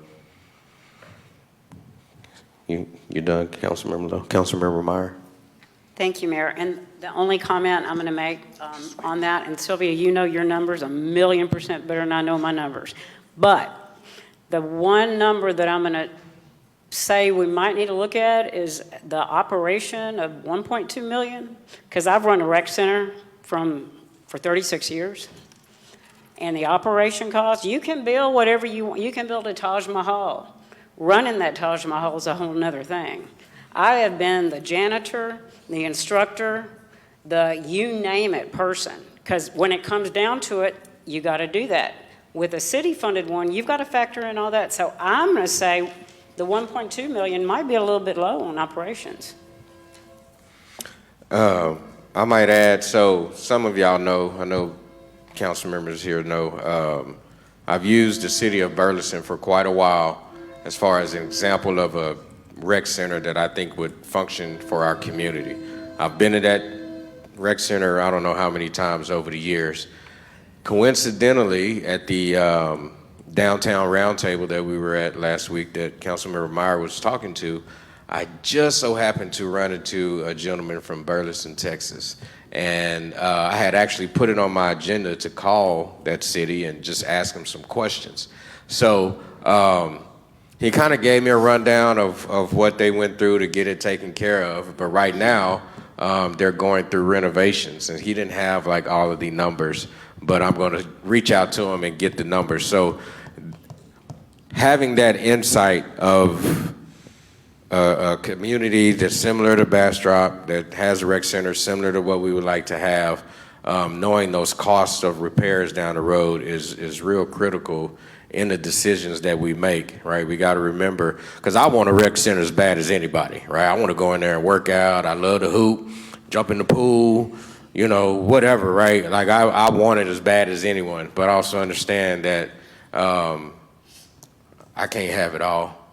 You done, Councilmember Lowe? Councilmember Meyer? Thank you, Mayor. And the only comment I'm going to make on that, and Sylvia, you know your numbers 1,000,000% better than I know my numbers. But the one number that I'm going to say we might need to look at is the operation of 1.2 million, because I've run a rec center for 36 years. And the operation cost, you can build whatever you want. You can build a Taj Mahal. Running that Taj Mahal is a whole nother thing. I have been the janitor, the instructor, the you name it person, because when it comes down to it, you got to do that. With a city-funded one, you've got to factor in all that. So I'm going to say the 1.2 million might be a little bit low on operations. I might add, so some of y'all know, I know council members here know, I've used the city of Burleson for quite a while as far as an example of a rec center that I think would function for our community. I've been to that rec center I don't know how many times over the years. Coincidentally, at the downtown roundtable that we were at last week that Councilmember Meyer was talking to, I just so happened to run into a gentleman from Burleson, Texas. And I had actually put it on my agenda to call that city and just ask him some questions. So he kind of gave me a rundown of what they went through to get it taken care of. But right now, they're going through renovations. And he didn't have like all of the numbers, but I'm going to reach out to him and get the numbers. So having that insight of a community that's similar to Bastrop, that has a rec center similar to what we would like to have, knowing those costs of repairs down the road is real critical in the decisions that we make, right? We got to remember, because I want a rec center as bad as anybody, right? I want to go in there and work out. I love to hoop, jump in the pool, whatever, right? Like I want it as bad as anyone, but also understand that I can't have it all,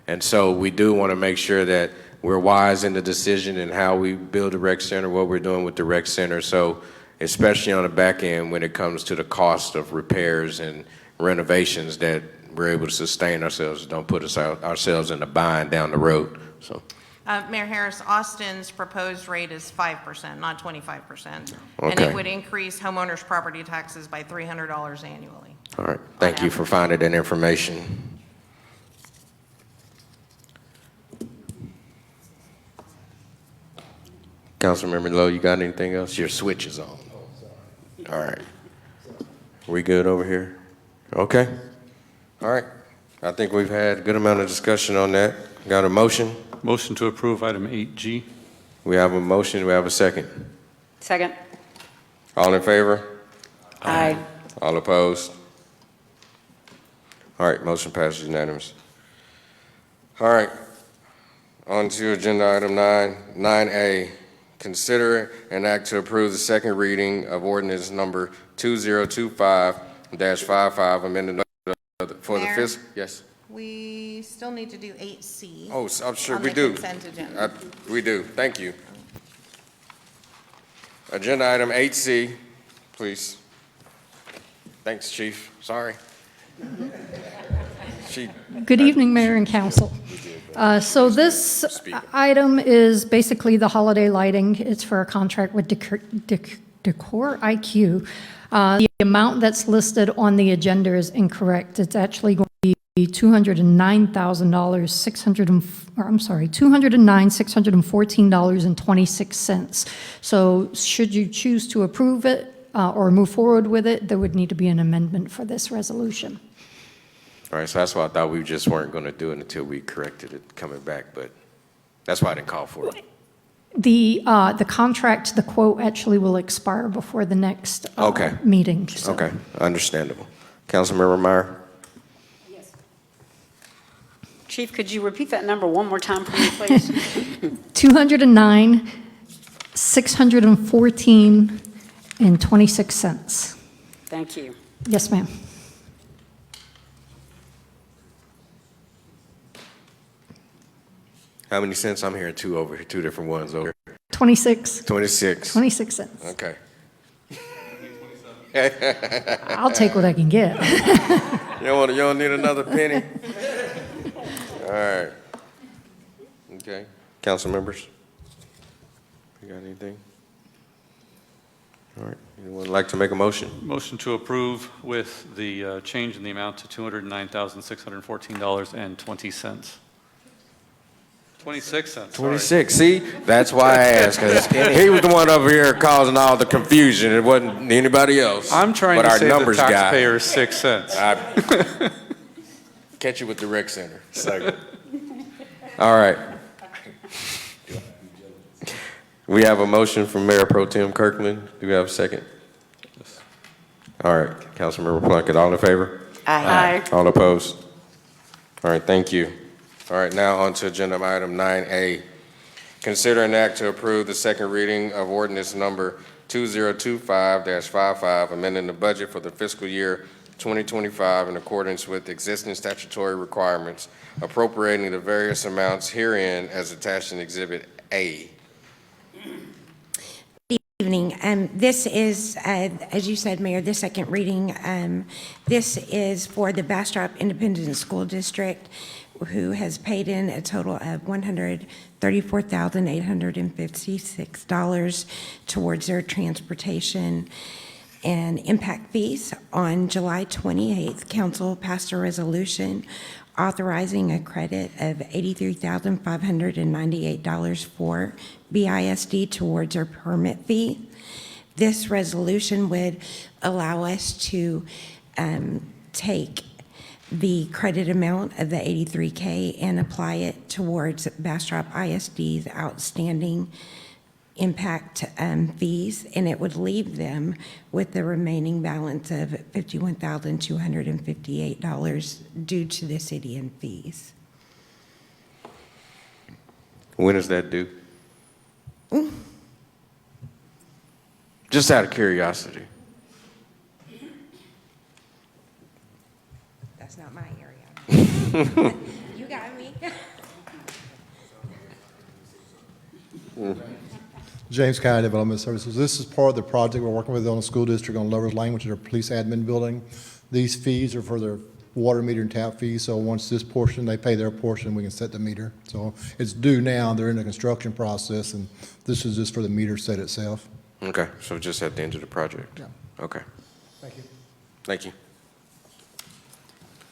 and so we do want to make sure that we're wise in the decision and how we build a rec center, what we're doing with the rec center. So especially on the back end when it comes to the cost of repairs and renovations, that we're able to sustain ourselves, don't put ourselves in a bind down the road. So. Mayor Harris, Austin's proposed rate is 5%, not 25%. Okay. And it would increase homeowners' property taxes by $300 annually. All right, thank you for finding that information. Councilmember Lowe, you got anything else? Your switch is on. All right. We good over here? Okay. All right. I think we've had a good amount of discussion on that. Got a motion? Motion to approve item 8G. We have a motion. We have a second. Second. All in favor? Aye. All opposed? All right, motion passes unanimous. All right, on to agenda item 9A. Consider and act to approve the second reading of ordinance number 2025-55, amended for the Mayor? fiscal. Yes. We still need to do 8C. Oh, I'm sure on we the do. consent agenda. We do. Thank you. Agenda item 8C, please. Thanks, Chief. Sorry. Good evening, Mayor and Council. So this item is basically the holiday lighting. It's for a contract with Decor IQ. The amount that's listed on the agenda is incorrect. It's actually going to be $209,614.26. So should you choose to approve it or move forward with it, there would need to be an amendment for this resolution. All right, so that's why I thought we just weren't going to do it until we corrected it coming back, but that's why I didn't call for it. The contract, the quote actually will expire before the next meeting. So. Okay, understandable. Councilmember Meyer? Yes. Chief, could you repeat that number one more time for me, please? 209,614.26. Thank you. Yes, ma'am. How many cents? I'm hearing two over here, two different ones over here. 26. 26. 26 cents. Okay. I'll take what I can get. You don't need another penny? All right. Okay. Council members? You got anything? All right. Anyone like to make a motion? Motion to approve with the change in the amount to $209,614.20. 26 cents. 26. See, that's why I asked, because he was the one over here causing all the confusion. It wasn't anybody else. I'm trying to save the taxpayers 6 cents. Catch you with the rec center. Second. All right. We have a motion from Mayor Pro Tem Kirkland. Do we have a second? Yes. All right. Councilmember Plunkett, all in favor? Aye. All opposed? All right, thank you. All right, now on to agenda item 9A. Consider an act to approve the second reading of ordinance number 2025-55, amending the budget for the fiscal year 2025 in accordance with existing statutory requirements, appropriating the various amounts herein as attached in Exhibit A. Good evening. This is, as you said, Mayor, the second reading. This is for the Bastrop Independent School District, who has paid in a total of $134,856 towards their transportation and impact fees. On July 28th, Council passed a resolution authorizing a credit of $83,598 for BISD towards our permit fee. This resolution would allow us to take the credit amount of the $83K and apply it towards Bastrop ISD's outstanding impact fees, and it would leave them with the remaining balance of $51,258 due to the city and fees. When is that due? Just out of curiosity. That's not my area. You got me. James County Development Services. This is part of the project we're working with on the school district on Lovers Lane, which is our police admin building. These fees are for their water meter and tap fees, so once this portion, they pay their portion, we can set the meter. So it's due now, they're in the construction process, and this is just for the meter set itself. Okay, so just at the end of the project? Yeah. Okay. Thank you. Thank you.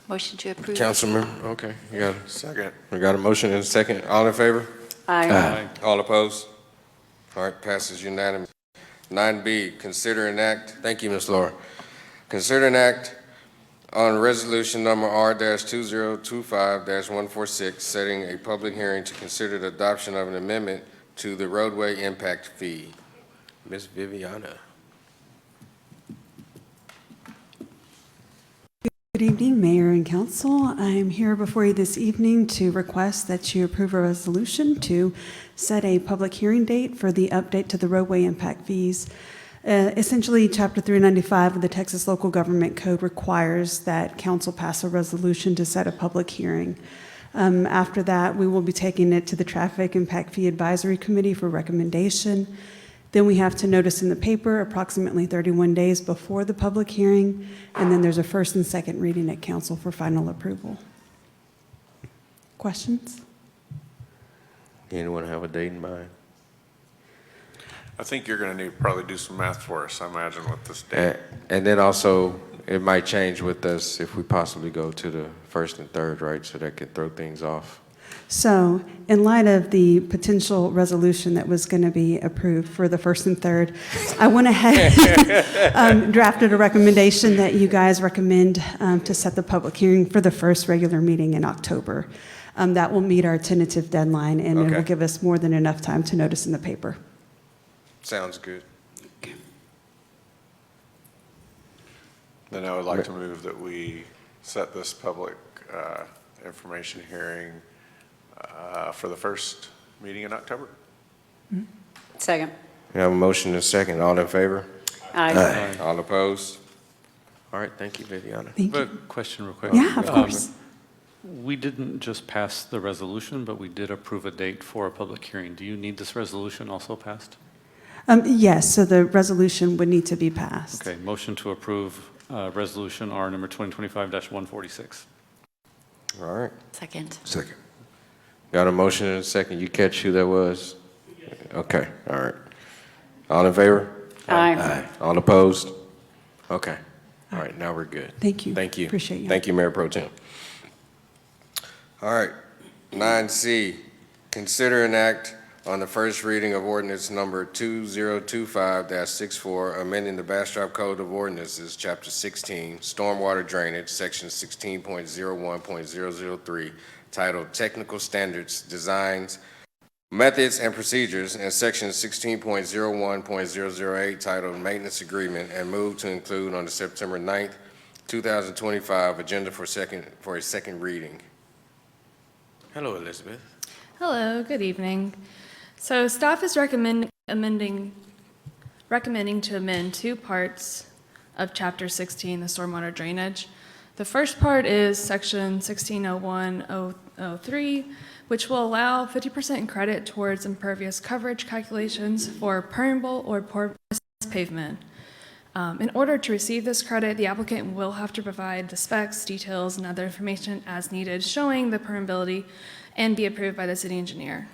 Motion to approve. Councilmember, okay, you got it. Second. We got a motion and a second. All in favor? Aye. All opposed? All right, passes unanimous. 9B, consider an act, thank you, Ms. Laura. Consider an act on resolution number R-2025-146, setting a public hearing to consider the adoption of an amendment to the roadway impact fee. Ms. Viviana. Good evening, Mayor and Council. I'm here before you this evening to request that you approve a resolution to set a public hearing date for the update to the roadway impact fees. Essentially, Chapter 395 of the Texas Local Government Code requires that council pass a resolution to set a public hearing. After that, we will be taking it to the Traffic Impact Fee Advisory Committee for recommendation. Then we have to notice in the paper approximately 31 days before the public hearing, and then there's a first and second reading at council for final approval. Questions? Anyone have a date in mind? I think you're going to need to probably do some math for us, I imagine, with this date. And then also, it might change with us if we possibly go to the first and third, right? So that could throw things off. So, in light of the potential resolution that was going to be approved for the first and third, I went ahead drafted a recommendation that you guys recommend to set the public hearing for the first regular meeting in October. That will meet our tentative deadline, and it will give us more than enough time to notice in the paper. Sounds good. Then I would like to move that we set this public information hearing for the first meeting in October. Second. We have a motion and a second. All in favor? Aye. All opposed? All right, thank you, Viviana. I have a question real quick. Yeah, of course. We didn't just pass the resolution, but we did approve a date for a public hearing. Do you need this resolution also passed? Yes, so the resolution would need to be passed. Okay, motion to approve resolution R number 2025-146. All right. Second. Second. Got a motion and a second. You catch who that was? Okay, all right. All in favor? Aye. All opposed? Okay. All right, now we're good. Thank you. Thank you. Appreciate you. Thank you, Mayor Pro Tem. All right, 9C, consider an act on the first reading of ordinance number 2025-64, amending the Bastrop Code of Ordinances, Chapter 16, Stormwater Drainage, Section 16.01.003, titled Technical Standards, Designs, Methods, and Procedures, and Section 16.01.008, titled Maintenance Agreement, and move to include on the September 9th, 2025 agenda for a second reading. Hello, Elizabeth. Hello, good evening. So staff is recommending to amend two parts of Chapter 16, the stormwater drainage. The first part is Section 1601.003, which will allow 50% credit towards impervious coverage calculations for permeable or porous pavement. In order to receive this credit, the applicant will have to provide the specs, details, and other information as needed showing the permeability and be approved by the city engineer.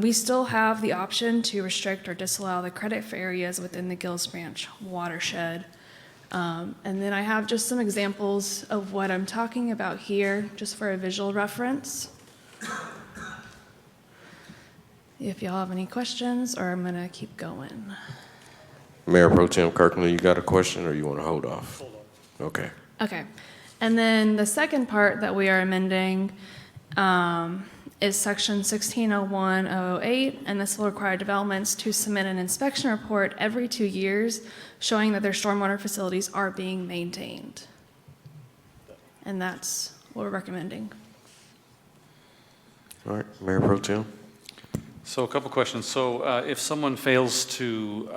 We still have the option to restrict or disallow the credit for areas within the Gills Branch watershed. And then I have just some examples of what I'm talking about here, just for a visual reference. If y'all have any questions, or I'm gonna keep going. Mayor Pro Tem Kirkland, you got a question or you want to hold off? Hold on. Okay. Okay. And then the second part that we are amending is Section 1601.008, and this will require developments to submit an inspection report every 2 years showing that their stormwater facilities are being maintained. And that's what we're recommending. All right, Mayor Pro Tem. So a couple questions. So if someone fails to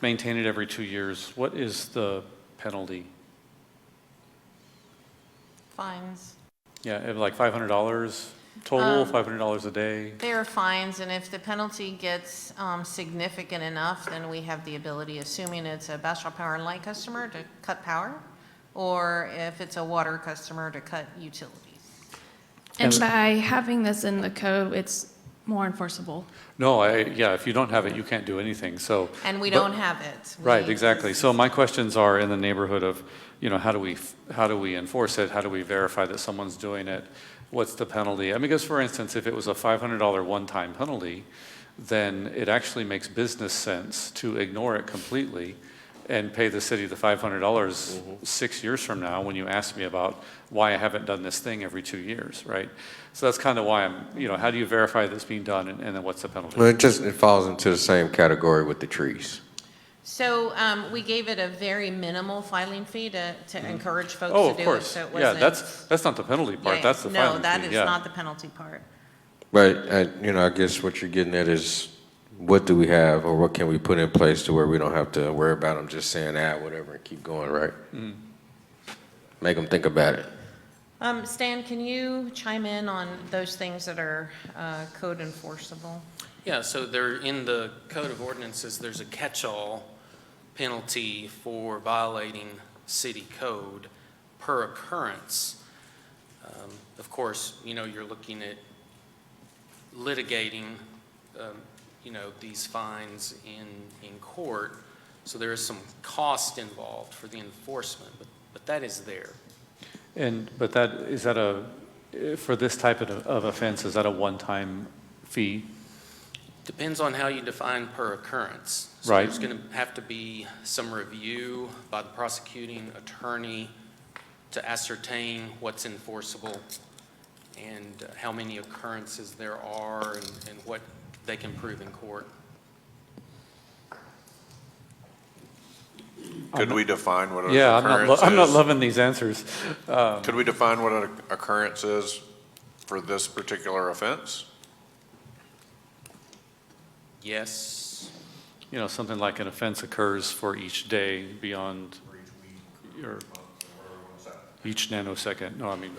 maintain it every 2 years, what is the penalty? Fines. Yeah, like $500 total, $500 a day? There are fines, and if the penalty gets significant enough, then we have the ability, assuming it's a Bastrop Power and Light customer, to cut power, or if it's a water customer, to cut utilities. And by having this in the code, it's more enforceable. No, yeah, if you don't have it, you can't do anything, so. And we don't have it. Right, exactly. So my questions are in the neighborhood of, you know, how do we enforce it? How do we verify that someone's doing it? What's the penalty? I mean, because for instance, if it was a $500 one-time penalty, then it actually makes business sense to ignore it completely and pay the city the $500 6 years from now when you ask me about why I haven't done this thing every 2 years, right? So that's kind of why I'm, how do you verify this being done, and then what's the penalty? Well, it falls into the same category with the trees. So we gave it a very minimal filing fee to encourage folks Oh, to of do it. course. So it Yeah, wasn't. that's not the penalty part. Yeah, That's the filing fee. No, that is yeah. not the penalty part. But, I guess what you're getting at is, what do we have, or what can we put in place to where we don't have to worry about them just saying, whatever, and keep going, right? Make them think about it. Stan, can you chime in on those things that are code enforceable? Yeah, so there in the Code of Ordinances, there's a catch-all penalty for violating city code per occurrence. Of course, you're looking at litigating, these fines in court, so there is some cost involved for the enforcement, but that is there. But for this type of offense, is that a one-time fee? Depends on how you define per occurrence. So Right. There's going to have to be some review by the prosecuting attorney to ascertain what's enforceable and how many occurrences there are and what they can prove in court. Could we define what an Yeah, occurrence I'm not is? loving these answers. Could we define what an occurrence is for this particular offense? Yes. Something like an offense occurs for each day beyond your each nanosecond. No, I mean,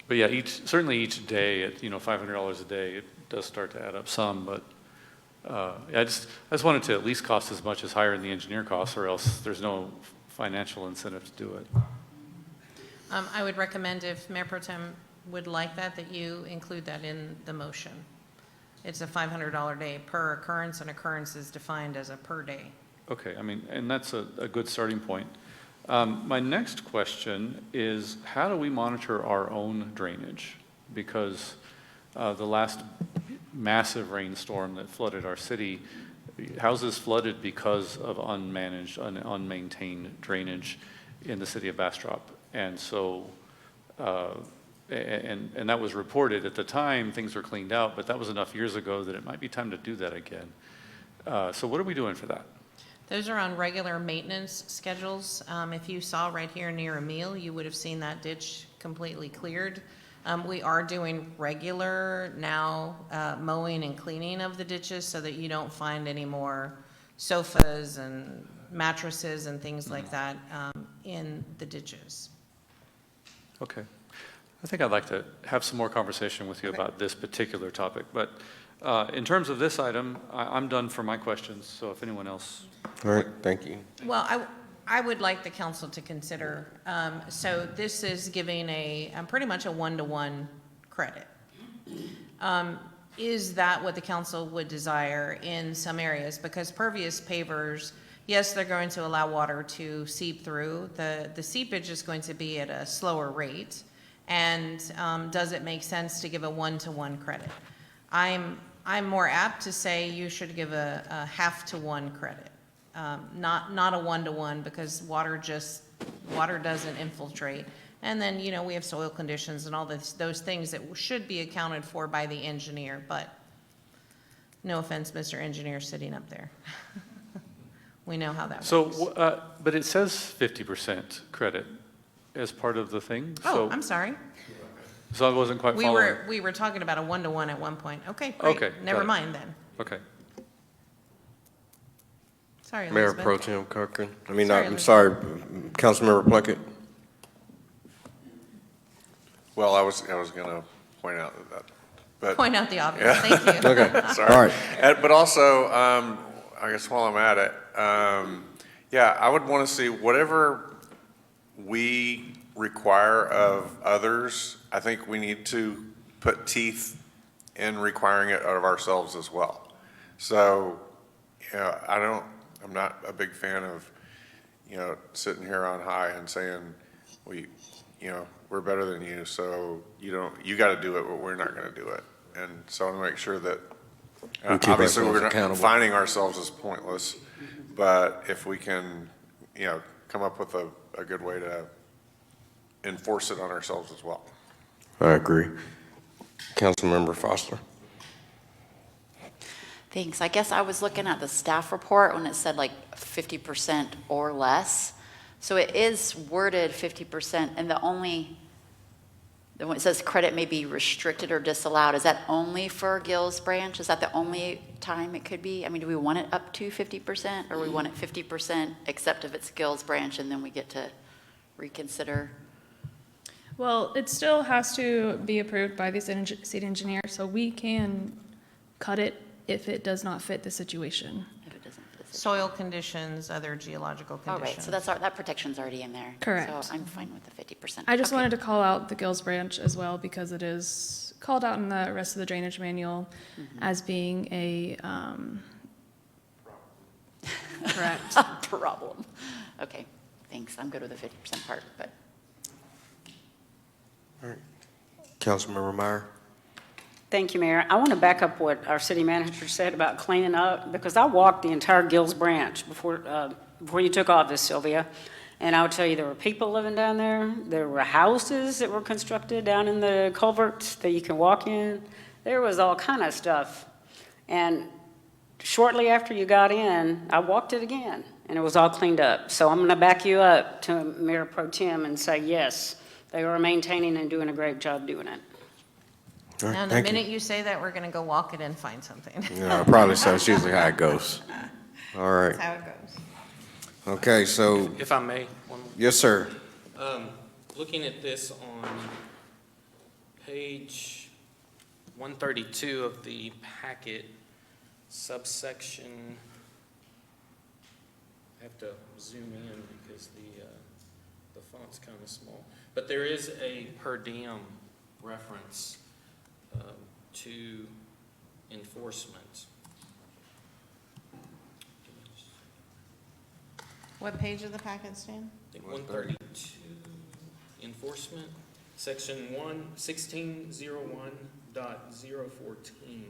but yeah, certainly each day at $500 a day, it does start to add up some. But I just want it to at least cost as much as hiring the engineer costs, or else there's no financial incentive to do it. I would recommend, if Mayor Pro Tem would like that you include that in the motion. It's a $500 day per occurrence, and occurrence is defined as a per day. Okay, and that's a good starting point. My next question is, how do we monitor our own drainage? Because the last massive rainstorm that flooded our city, houses flooded because of unmanaged, unmaintained drainage in the city of Bastrop. And so, and that was reported at the time. Things were cleaned out, but that was enough years ago that it might be time to do that again. So what are we doing for that? Those are on regular maintenance schedules. If you saw right here near Emile, you would have seen that ditch completely cleared. We are doing regular now mowing and cleaning of the ditches so that you don't find any more sofas and mattresses and things like that in the ditches. Okay. I think I'd like to have some more conversation with you Okay. about this particular topic. But in terms of this item, I'm done for my questions. So if anyone else. All right, thank you. Well, I would like the council to consider, so this is giving pretty much a one-to-one credit. Is that what the council would desire in some areas? Because pervious pavers, yes, they're going to allow water to seep through. The seepage is going to be at a slower rate. And does it make sense to give a one-to-one credit? I'm more apt to say you should give a half-to-one credit. Not a one-to-one, because water doesn't infiltrate. And then, we have soil conditions and all those things that should be accounted for by the engineer, but no offense, Mr. Engineer sitting up there. We know how that works. So, but it says 50% credit as part of the thing. Oh, So, I'm sorry. so I wasn't quite following. We were talking about a one-to-one at one point. Okay, great. Okay, Never got it. mind then. Okay. Sorry, Mayor Elizabeth. Pro Tem Cochran. Sorry, I'm sorry, Councilmember Plunkett. Well, I was going to point out that, but. Point out the obvious. Yeah. Thank you. Okay. Sorry. All right. But also, I guess while I'm at it, yeah, I would want to see whatever we require of others, I think we need to put teeth in requiring it of ourselves as well. So, I'm not a big fan of, sitting here on high and saying, we're better than you, so you got to do it, but we're not going to do it. And so I want to make sure that, We keep obviously, ourselves we're not accountable. finding ourselves as pointless, but if we can, come up with a good way to enforce it on ourselves as well. I agree. Councilmember Foster. Thanks. I guess I was looking at the staff report when it said like 50% or less. So it is worded 50%, and when it says credit may be restricted or disallowed, is that only for Gills Branch? Is that the only time it could be? I mean, do we want it up to 50%, or we want it 50% except if it's Gills Branch, and then we get to reconsider? Well, it still has to be approved by the city engineer, so we can cut it if it does not fit the situation. If it doesn't fit the Soil conditions, other geological Oh, conditions. right, so that protection's already in there. Correct. So I'm fine with the 50%. I just Okay. wanted to call out the Gills Branch as well because it is called out in the rest of the drainage manual as being a, correct. Problem. Okay, thanks. I'm good with the 50% part, but. All right. Councilmember Meyer. Thank you, Mayor. I want to back up what our city manager said about cleaning up, because I walked the entire Gills Branch before you took office, Sylvia. And I'll tell you, there were people living down there. There were houses that were constructed down in the culverts that you can walk in. There was all kind of stuff. And shortly after you got in, I walked it again, and it was all cleaned up. So I'm going to back you up to Mayor Pro Tem and say, yes, they are maintaining and doing a great job doing it. All right, Now, the thank you. minute you say that, we're going to go walk it and find something. Yeah, probably so. It's usually how it goes. All right. That's how it goes. Okay, so, If I may, one more. yes, sir. Looking at this on page 132 of the packet, subsection, I have to zoom in because the font's kind of small, but there is a per diem reference to enforcement. What page of the packet, Stan? I think 132, enforcement, section 1601.014.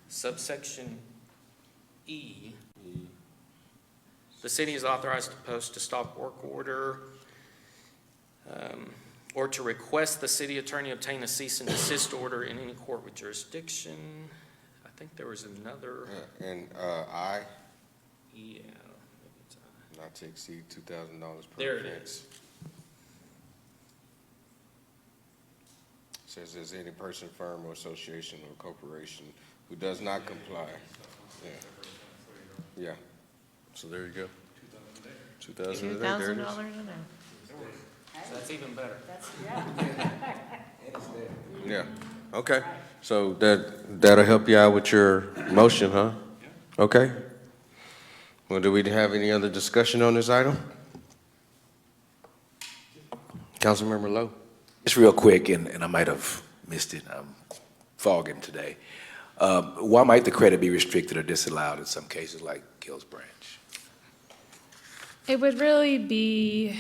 Subsection E, the city is authorized to post a stop work order or to request the city attorney obtain a cease and desist order in any court with jurisdiction. I think there was another, And I, yeah, maybe it's I. not to exceed $2,000 per There it offense. is. Says there's any person, firm, or association or corporation who does not comply. Yeah. Yeah. So there you go. $2,000 a day. There it $2,000 is. a day. So that's even better. Yeah. Okay. So that'll help you out with your motion, huh? Okay. Well, do we have any other discussion on this item? Councilmember Lowe. Just real quick, and I might have missed it, I'm fogging today. Why might the credit be restricted or disallowed in some cases like Gills Branch? It would really be,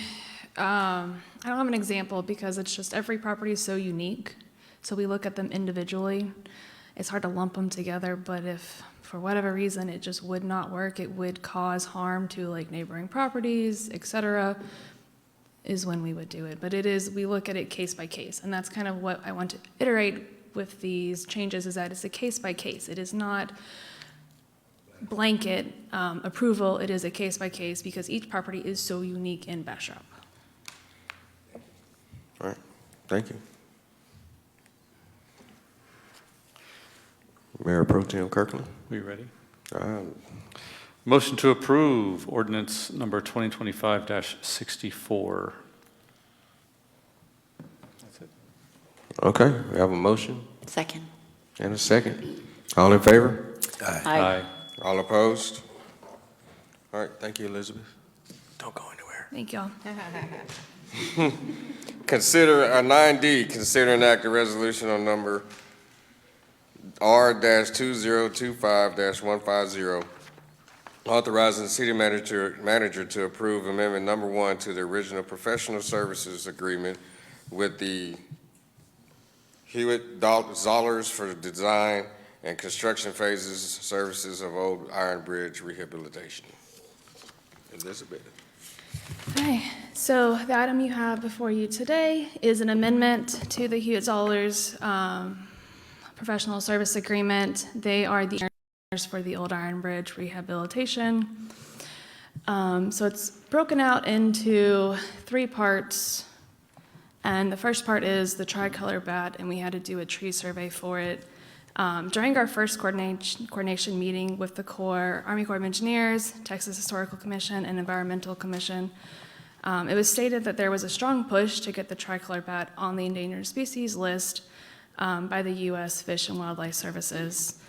I don't have an example because it's just every property is so unique. So we look at them individually. It's hard to lump them together, but if for whatever reason it just would not work, it would cause harm to like neighboring properties, et cetera, is when we would do it. But we look at it case by case. And that's kind of what I want to iterate with these changes is that it's a case by case. It is not blanket approval. It is a case by case because each property is so unique in Bastrop. All right. Thank you. Mayor Pro Tem Kirkland. We ready? Motion to approve ordinance number 2025-64. That's it. Okay, we have a motion Second. and a second. All in favor? Aye. All opposed? All right, thank you, Elizabeth. Don't go anywhere. Thank y'all. Consider, 9D, consider and act a resolution on number R-2025-150 Authorizing the city manager to approve amendment number 1 to the original professional services agreement with the Hewitt Zollers for the design and construction phases services of Old Iron Bridge rehabilitation. Elizabeth. Okay, so the item you have before you today is an amendment to the Hewitt Zollers professional service agreement. They are the owners for the Old Iron Bridge rehabilitation. So it's broken out into 3 parts. And the first part is the tricolor bat, and we had to do a tree survey for it. During our first coordination meeting with the Corps, Army Corps of Engineers, Texas Historical Commission, and Environmental Commission, it was stated that there was a strong push to get the tricolor bat on the endangered species list by the U.S. Fish and Wildlife Services.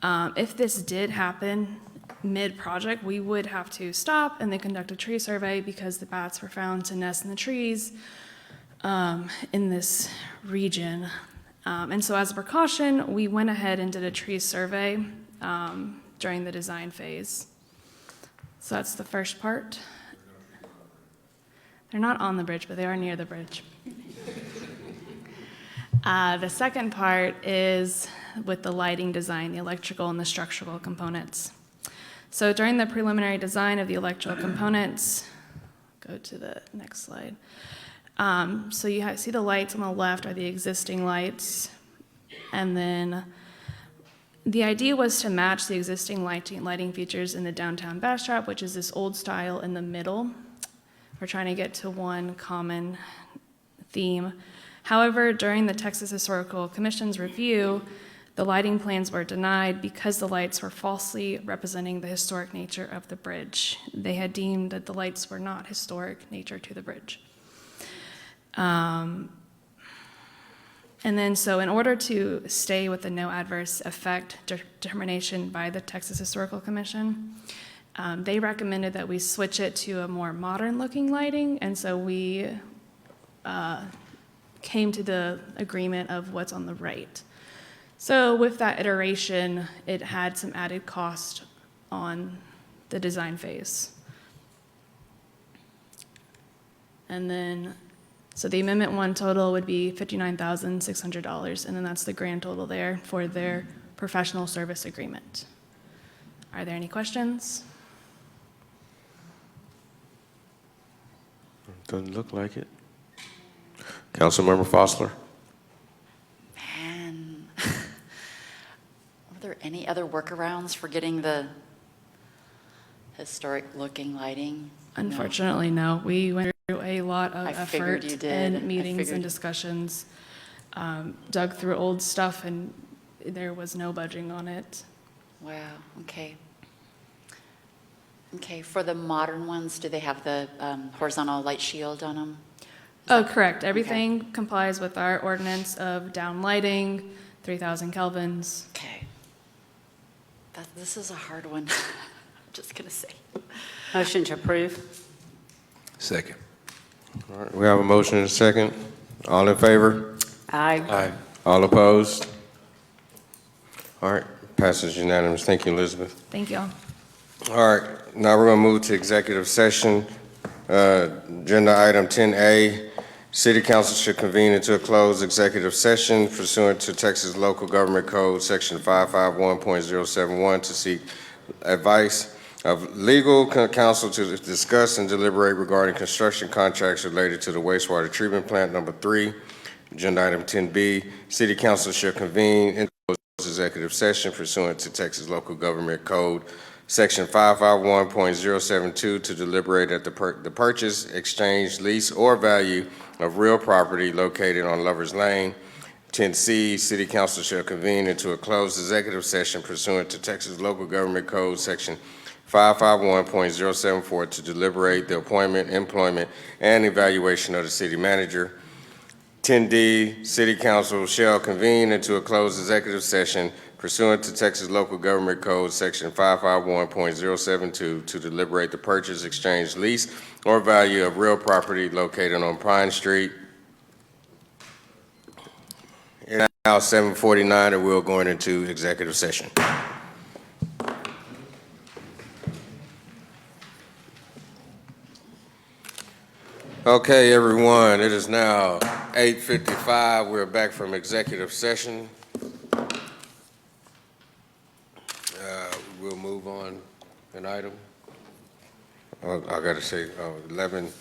If this did happen mid-project, we would have to stop and then conduct a tree survey because the bats were found to nest in the trees in this region. And so as a precaution, we went ahead and did a tree survey during the design phase. So that's the first part. They're not on the bridge, but they are near the bridge. The second part is with the lighting design, the electrical and the structural components. So during the preliminary design of the electrical components, go to the next slide. So you see the lights on the left are the existing lights, and then the idea was to match the existing lighting features in the downtown Bastrop, which is this old style in the middle. We're trying to get to one common theme. However, during the Texas Historical Commission's review, the lighting plans were denied because the lights were falsely representing the historic nature of the bridge. They had deemed that the lights were not historic nature to the bridge. And then so in order to stay with the no adverse effect determination by the Texas Historical Commission, they recommended that we switch it to a more modern looking lighting, and so we came to the agreement of what's on the right. So with that iteration, it had some added cost on the design phase. And then so the Amendment 1 total would be $59,600, and then that's the grand total there for their professional service agreement. Are there any questions? Doesn't look like it. Councilmember Fossler. Man, are there any other workarounds for getting the historic-looking lighting? Unfortunately, no. We went through a lot of I figured effort you did. and meetings and figured. discussions, dug through old stuff, and there was no budging on it. Wow, okay. Okay, for the modern ones, do they have the horizontal light shield on them? Oh, correct. Everything complies with our ordinance of down lighting, 3,000 kelvins. Okay. This is a hard one. I'm just going to say. Motion to approve. Second. All right, we have a motion and a second. All in favor? Aye. Aye. All opposed? All right, passes unanimous. Thank you, Elizabeth. Thank you all. All right, now we're going to move to executive session. Agenda item 10A, City Council should convene into a closed executive session pursuant to Texas Local Government Code, Section 551.071, to seek advice of legal counsel to discuss and deliberate regarding construction contracts related to the wastewater treatment plant. Number 3, agenda item 10B, City Council should convene into a closed executive session pursuant to Texas Local Government Code, Section 551.072, to deliberate at the purchase, exchange, lease, or value of real property located on Lovers Lane. 10C, City Council shall convene into a closed executive session pursuant to Texas Local Government Code, Section 551.074, to deliberate the appointment, employment, and evaluation of the city manager. 10D, City Council shall convene into a closed executive session pursuant to Texas Local Government Code, Section 551.072, to deliberate the purchase, exchange, lease, or value of real property located on Pine Street. It's now 7:49, and we're going into executive session. Okay, everyone, it is now 8:55. We're back from executive session. We'll move on an item. Oh, I gotta say, 11.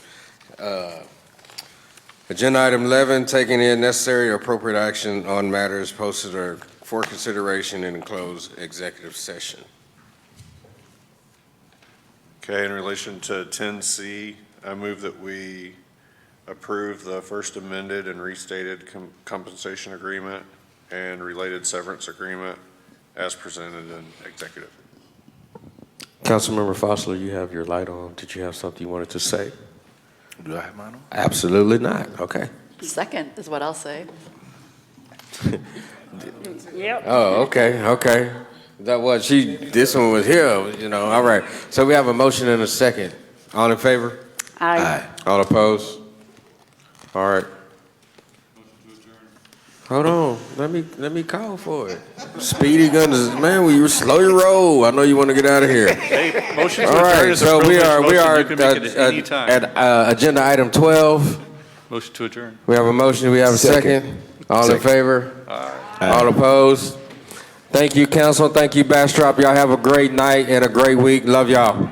Agenda item 11, taking in necessary or appropriate action on matters posted or for consideration in enclosed executive session. Okay, in relation to 10C, I move that we approve the first amended and restated compensation agreement and related severance agreement as presented in executive. Councilmember Fosler, you have your light on. Did you have something you wanted to say? Do I have mine on? Absolutely not. Okay. Second is what I'll say. Yep. Oh, okay. This one was here, you know. All right. So we have a motion and a second. All in favor? Aye. All opposed? All right. Hold on. Let me call for it. Speedy Guns, man, will you slow your roll? I know you want to get out of here. Hey, motion to All adjourn right, is a so we privileged are motion. You can make it at any time. at agenda item 12. Motion to adjourn. We have a motion, we have a second. All in favor? All opposed? Thank you, council. Thank you, Bastrop. Y'all have a great night and a great week. Love y'all.